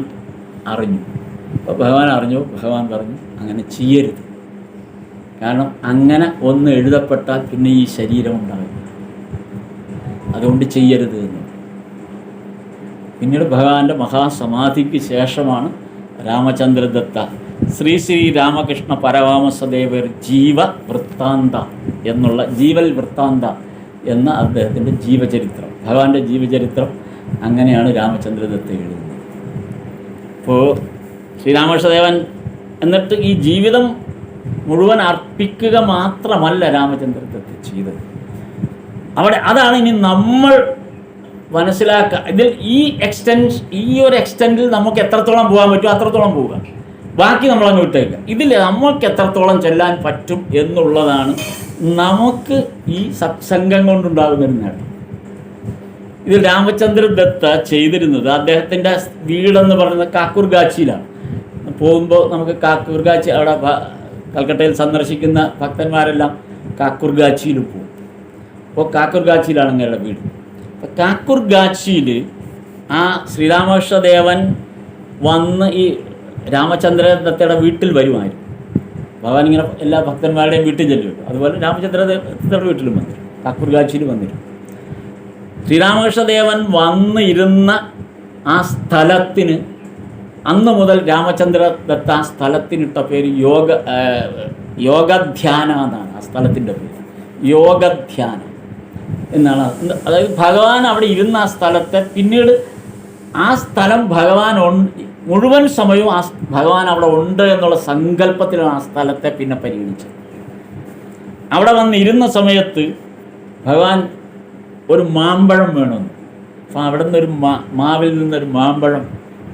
അറിഞ്ഞു. അപ്പോൾ ഭഗവാൻ പറഞ്ഞു അങ്ങനെ ചെയ്യരുത്. കാരണം അങ്ങനെ ഒന്ന് എഴുതപ്പെട്ടാൽ പിന്നെ ഈ ശരീരം ഉണ്ടാകും, അതുകൊണ്ട് ചെയ്യരുത് എന്ന്. പിന്നീട് ഭഗവാന്റെ മഹാസമാധിക്ക് ശേഷമാണ് രാമചന്ദ്രദത്ത ശ്രീ രാമകൃഷ്ണ പരമഹംസദേവർ ജീവൽ വൃത്താന്ത എന്ന അദ്ദേഹത്തിൻ്റെ ജീവചരിത്രം, ഭഗവാന്റെ ജീവചരിത്രം, അങ്ങനെയാണ് രാമചന്ദ്രദത്ത എഴുതുന്നത്. അപ്പോൾ ശ്രീരാമകൃഷ്ണദേവൻ എന്നിട്ട് ഈ ജീവിതം മുഴുവൻ അർപ്പിക്കുക മാത്രമല്ല രാമചന്ദ്രദത്ത ചെയ്തത്. അതാണ് ഇനി നമ്മൾ മനസ്സിലാക്കുക. ഇതിൽ ഈ ഒരു എക്സ്റ്റെൻഡിൽ നമുക്ക് എത്രത്തോളം പോകാൻ പറ്റുമോ അത്രത്തോളം പോവുക, ബാക്കി നമ്മളങ്ങ് വിട്ടേക്കുക. ഇതിൽ നമുക്ക് എത്രത്തോളം ചെല്ലാൻ പറ്റും എന്നുള്ളതാണ് നമുക്ക് ഈ സത്സംഗം കൊണ്ടുണ്ടാകുന്നൊരു നേട്ടം. ഇതിൽ രാമചന്ദ്ര ദത്ത ചെയ്തിരുന്നത് അദ്ദേഹത്തിൻ്റെ വീടെന്ന് പറയുന്നത് കാക്കൂർഗാച്ചിയിലാണ്. പോകുമ്പോൾ നമുക്ക് കാക്കൂർഗാച്ചി, അവിടെ കൽക്കട്ടയിൽ സന്ദർശിക്കുന്ന ഭക്തന്മാരെല്ലാം കാക്കൂർഗാച്ചിയിൽ പോകും. അപ്പോൾ കാക്കൂർഗാച്ചിയിലാണ് അങ്ങയുടെ വീട്. അപ്പോൾ കാക്കൂർഗാച്ചിയിൽ ആ ശ്രീരാമകൃഷ്ണദേവൻ വന്ന് ഈ രാമചന്ദ്ര ദത്തയുടെ വീട്ടിൽ വരുമായിരുന്നു. ഭഗവാൻ ഇങ്ങനെ എല്ലാ ഭക്തന്മാരുടെയും വീട്ടിൽ ചെല്ലുമല്ലോ, അതുപോലെ രാമചന്ദ്ര ദത്തയുടെ വീട്ടിലും വന്നിരും, കാക്കൂർഗാച്ചിയിൽ വന്നിരും. ശ്രീരാമകൃഷ്ണദേവൻ വന്ന് ഇരുന്ന ആ സ്ഥലത്തിന് അന്ന് മുതൽ രാമചന്ദ്ര ദത്ത ആ സ്ഥലത്തിനിട്ട പേര് യോഗധ്യാന എന്നാണ്. ആ സ്ഥലത്തിൻ്റെ പേര് യോഗധ്യാനം എന്നാണ്. അതായത് ഭഗവാൻ അവിടെ ഇരുന്ന ആ സ്ഥലത്തെ പിന്നീട് ആ സ്ഥലം മുഴുവൻ സമയവും ഭഗവാൻ അവിടെ ഉണ്ട് എന്നുള്ള സങ്കല്പത്തിലാണ് ആ സ്ഥലത്തെ പിന്നെ പരിഗണിച്ചത്. അവിടെ വന്നിരുന്ന സമയത്ത് ഭഗവാൻ ഒരു മാമ്പഴം വേണമെന്ന്, അപ്പം അവിടെ നിന്നൊരു മാവിൽ നിന്നൊരു മാമ്പഴം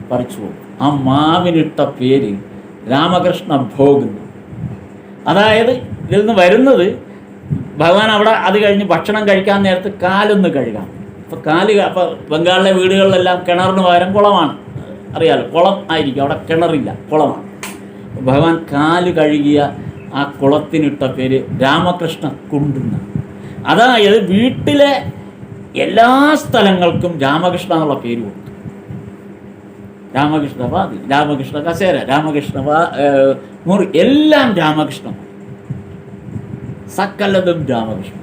പറിച്ചു പോകും. ആ മാവിനിട്ട പേര് രാമകൃഷ്ണ ഭോഗ്. അതായത് ഇതിൽ നിന്ന് വരുന്നത് ഭഗവാൻ അവിടെ അത് കഴിഞ്ഞ് ഭക്ഷണം കഴിക്കാൻ നേരത്ത് കാലൊന്ന് കഴുകാം. അപ്പോൾ ബംഗാളിലെ വീടുകളിലെല്ലാം കിണറിന് പകരം കുളമാണ്, അറിയാലോ, കുളം ആയിരിക്കും, അവിടെ കിണറില്ല, കുളമാണ്. ഭഗവാൻ കാല് കഴുകിയ ആ കുളത്തിനിട്ട പേര് രാമകൃഷ്ണ കുണ്ടെന്ന്. അതായത് വീട്ടിലെ എല്ലാ സ്ഥലങ്ങൾക്കും രാമകൃഷ്ണ എന്നുള്ള പേര് കൊടുത്തു. രാമകൃഷ്ണ വാതി, രാമകൃഷ്ണ കസേര, രാമകൃഷ്ണ മുറി, എല്ലാം രാമകൃഷ്ണൻ, സകലതും രാമകൃഷ്ണൻ.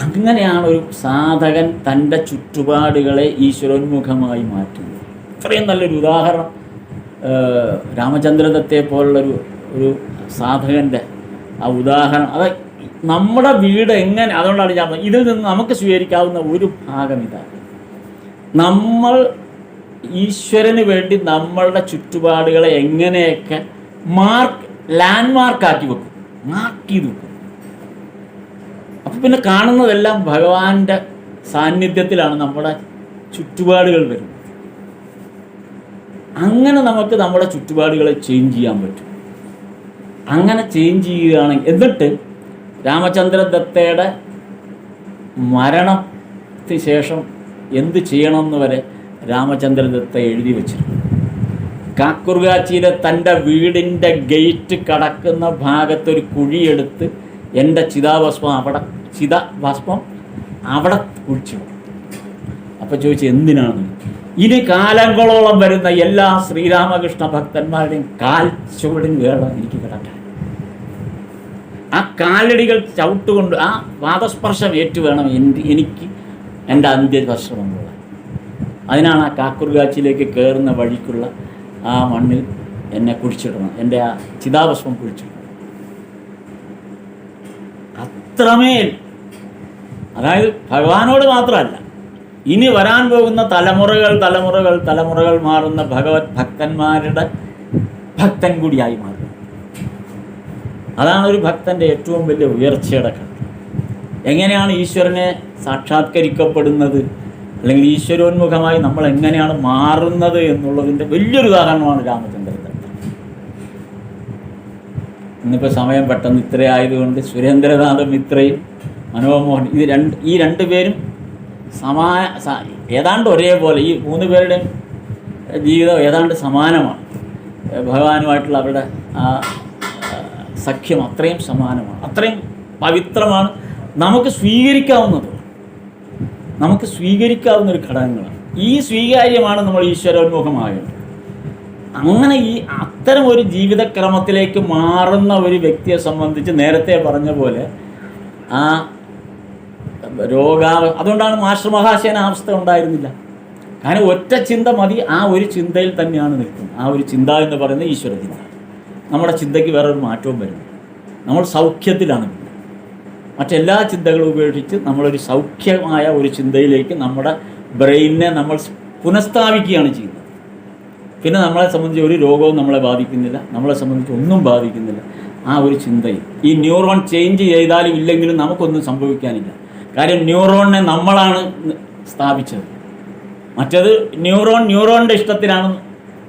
അങ്ങനെയാണ് ഒരു സാധകൻ തൻ്റെ ചുറ്റുപാടുകളെ ഈശ്വരോന്മുഖമായി മാറ്റുന്നത്. ഇത്രയും നല്ലൊരു ഉദാഹരണം രാമചന്ദ്രദത്തെ പോലുള്ളൊരു സാധകൻ്റെ ആ ഉദാഹരണം. അത് നമ്മുടെ വീട് എങ്ങനെ, അതുകൊണ്ടാണ് ഞാൻ ഇതിൽ നിന്ന് നമുക്ക് സ്വീകരിക്കാവുന്ന ഒരു ഭാഗം ഇതാണ്. നമ്മൾ ഈശ്വരന് വേണ്ടി നമ്മളുടെ ചുറ്റുപാടുകളെ എങ്ങനെയൊക്കെ ലാൻഡ് മാർക്കാക്കി വെക്കും, മാർക്ക് ചെയ്ത് വെക്കും. അപ്പം പിന്നെ കാണുന്നതെല്ലാം ഭഗവാന്റെ സാന്നിധ്യത്തിലാണ് നമ്മുടെ ചുറ്റുപാടുകൾ വരുന്നത്. അങ്ങനെ നമുക്ക് നമ്മുടെ ചുറ്റുപാടുകളെ ചേഞ്ച് ചെയ്യാൻ പറ്റും. അങ്ങനെ ചേഞ്ച് ചെയ്യുകയാണെങ്കിൽ, എന്നിട്ട് രാമചന്ദ്രദത്തയുടെ മരണത്തിന് ശേഷം എന്ത് ചെയ്യണമെന്ന് വരെ രാമചന്ദ്രദത്ത എഴുതി വെച്ചിരുന്നു. കാക്കുർഗാച്ചിയിലെ തൻ്റെ വീടിൻ്റെ ഗേറ്റ് കടക്കുന്ന ഭാഗത്തൊരു കുഴിയെടുത്ത് എൻ്റെ ചിതാഭസ്മം അവിടെ കുഴിച്ചു. അപ്പം ചോദിച്ചു എന്തിനാണ്? ഇനി കാലങ്ങളോളം വരുന്ന എല്ലാ ശ്രീരാമകൃഷ്ണ ഭക്തന്മാരുടെയും കാൽ ചുവടിന് വേണം എനിക്ക് കിടക്കാൻ. ആ കാലടികൾ ചവിട്ടുകൊണ്ട് ആ പാദസ്പർശം ഏറ്റു വേണം എനിക്ക് എൻ്റെ അന്ത്യസ്പർശം എന്നുള്ളത്. അതിനാണ് ആ കാക്കുർഗാച്ചിയിലേക്ക് കയറുന്ന വഴിക്കുള്ള ആ മണ്ണിൽ എന്നെ കുഴിച്ചിടണം, എൻ്റെ ആ ചിതാഭസ്മം കുഴിച്ചിടണം. അത്രമേൽ, അതായത് ഭഗവാനോട് മാത്രമല്ല, ഇനി വരാൻ പോകുന്ന തലമുറകൾ മാറുന്ന ഭഗവത് ഭക്തന്മാരുടെ ഭക്തൻ കൂടിയായി മാറും. അതാണ് ഒരു ഭക്തൻ്റെ ഏറ്റവും വലിയ ഉയർച്ചയുടെ ഘട്ടം. എങ്ങനെയാണ് ഈശ്വരനെ സാക്ഷാത്കരിക്കപ്പെടുന്നത്, അല്ലെങ്കിൽ ഈശ്വരോന്മുഖമായി നമ്മൾ എങ്ങനെയാണ് മാറുന്നത് എന്നുള്ളതിൻ്റെ വലിയൊരു ഉദാഹരണമാണ് രാമചന്ദ്രദത്ത. ഇന്നിപ്പോൾ സമയം പെട്ടെന്ന് ഇത്ര ആയതുകൊണ്ട് സുരേന്ദ്രനാഥ മിത്രയും മനോമോഹൻ ഈ രണ്ടുപേരും ഏതാണ്ട് ഒരേപോലെ, ഈ 3 പേരുടെയും ജീവിതം ഏതാണ്ട് സമാനമാണ്. ഭഗവാനുമായിട്ടുള്ള അവരുടെ ആ സഖ്യം അത്രയും സമാനമാണ്, അത്രയും പവിത്രമാണ്. നമുക്ക് സ്വീകരിക്കാവുന്നൊരു ഘടകങ്ങളാണ്. ഈ സ്വീകാര്യമാണ് നമ്മൾ ഈശ്വരോന്മുഖമാകേണ്ടത്. അങ്ങനെ അത്തരം ഒരു ജീവിതക്രമത്തിലേക്ക് മാറുന്ന ഒരു വ്യക്തിയെ സംബന്ധിച്ച് നേരത്തെ പറഞ്ഞ പോലെ ആ അതുകൊണ്ടാണ് മാസ്റ്റർ മഹാശയന അവസ്ഥ ഉണ്ടായിരുന്നില്ല. കാരണം ഒറ്റ ചിന്ത മതി, ആ ഒരു ചിന്തയിൽ തന്നെയാണ് നിൽക്കുന്നത്. ആ ഒരു ചിന്ത എന്ന് പറയുന്നത് ഈശ്വര ചിന്ത. നമ്മുടെ ചിന്തയ്ക്ക് വേറൊരു മാറ്റവും വരുന്നു. നമ്മൾ സൗഖ്യത്തിലാണ്. മറ്റെല്ലാ ചിന്തകളും ഉപേക്ഷിച്ച് നമ്മളൊരു സൗഖ്യമായ ഒരു ചിന്തയിലേക്ക് നമ്മുടെ ബ്രെയിനിനെ നമ്മൾ പുനഃസ്ഥാപിക്കുകയാണ് ചെയ്യുന്നത്. പിന്നെ നമ്മളെ സംബന്ധിച്ച് ഒരു രോഗവും നമ്മളെ ബാധിക്കുന്നില്ല, നമ്മളെ സംബന്ധിച്ച് ഒന്നും ബാധിക്കുന്നില്ല. ആ ഒരു ചിന്തയിൽ ഈ ന്യൂറോൺ ചേഞ്ച് ചെയ്താലും ഇല്ലെങ്കിലും നമുക്കൊന്നും സംഭവിക്കാനില്ല. കാര്യം ന്യൂറോണിനെ നമ്മളാണ് സ്ഥാപിച്ചത്. മറ്റത് ന്യൂറോണിൻ്റെ ഇഷ്ടത്തിലാണ്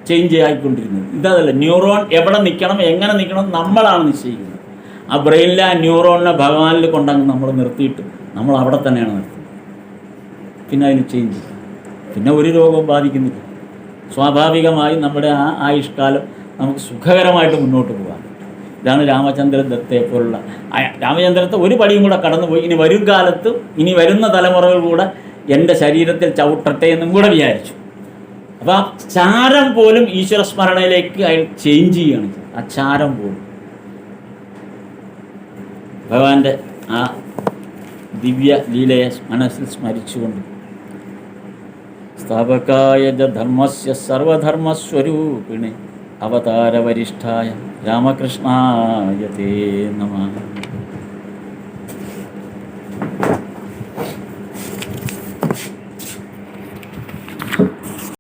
ചേഞ്ച് ആയിക്കൊണ്ടിരുന്നത്. ഇതല്ല, ന്യൂറോൺ എവിടെ നിൽക്കണം, എങ്ങനെ നിൽക്കണം നമ്മളാണ് നിശ്ചയിക്കുന്നത്. ആ ബ്രെയിനിലെ ആ ന്യൂറോണിനെ ഭഗവാനിൽ കൊണ്ടങ്ങ് നമ്മൾ നിർത്തിയിട്ട് നമ്മൾ അവിടെ തന്നെയാണ് നിർത്തുന്നത്. പിന്നെ അതിന് ചേഞ്ച്, പിന്നെ ഒരു രോഗവും ബാധിക്കുന്നില്ല. സ്വാഭാവികമായി നമ്മുടെ ആ ആയുഷ്കാലം നമുക്ക് സുഖകരമായിട്ട് മുന്നോട്ട് പോകാൻ. ഇതാണ് രാമചന്ദ്രദത്തയെ പോലുള്ള. രാമചന്ദ്രദത്ത ഒരു പടിയും കൂടെ കടന്നുപോയി. ഇനി വരും കാലത്ത് ഇനി വരുന്ന തലമുറകൾ കൂടെ എൻ്റെ ശരീരത്തിൽ ചവിട്ടട്ടെ എന്നും കൂടെ വിചാരിച്ചു. അപ്പോൾ ആ ചാരം പോലും ഈശ്വര സ്മരണയിലേക്ക് അയാൾ ചേഞ്ച് ചെയ്യുകയാണ്. ആ ചാരം പോലും ഭഗവാന്റെ ആ ദിവ്യ ലീലയെ മനസ്സിൽ സ്മരിച്ചുകൊണ്ട് സ്ഥാപകായ ധർമ്മസ്യ സർവധർമ്മസ്വരൂപിണേ അവതാരവരിഷ്ഠായ രാമകൃഷ്ണായ തേ നമഃ.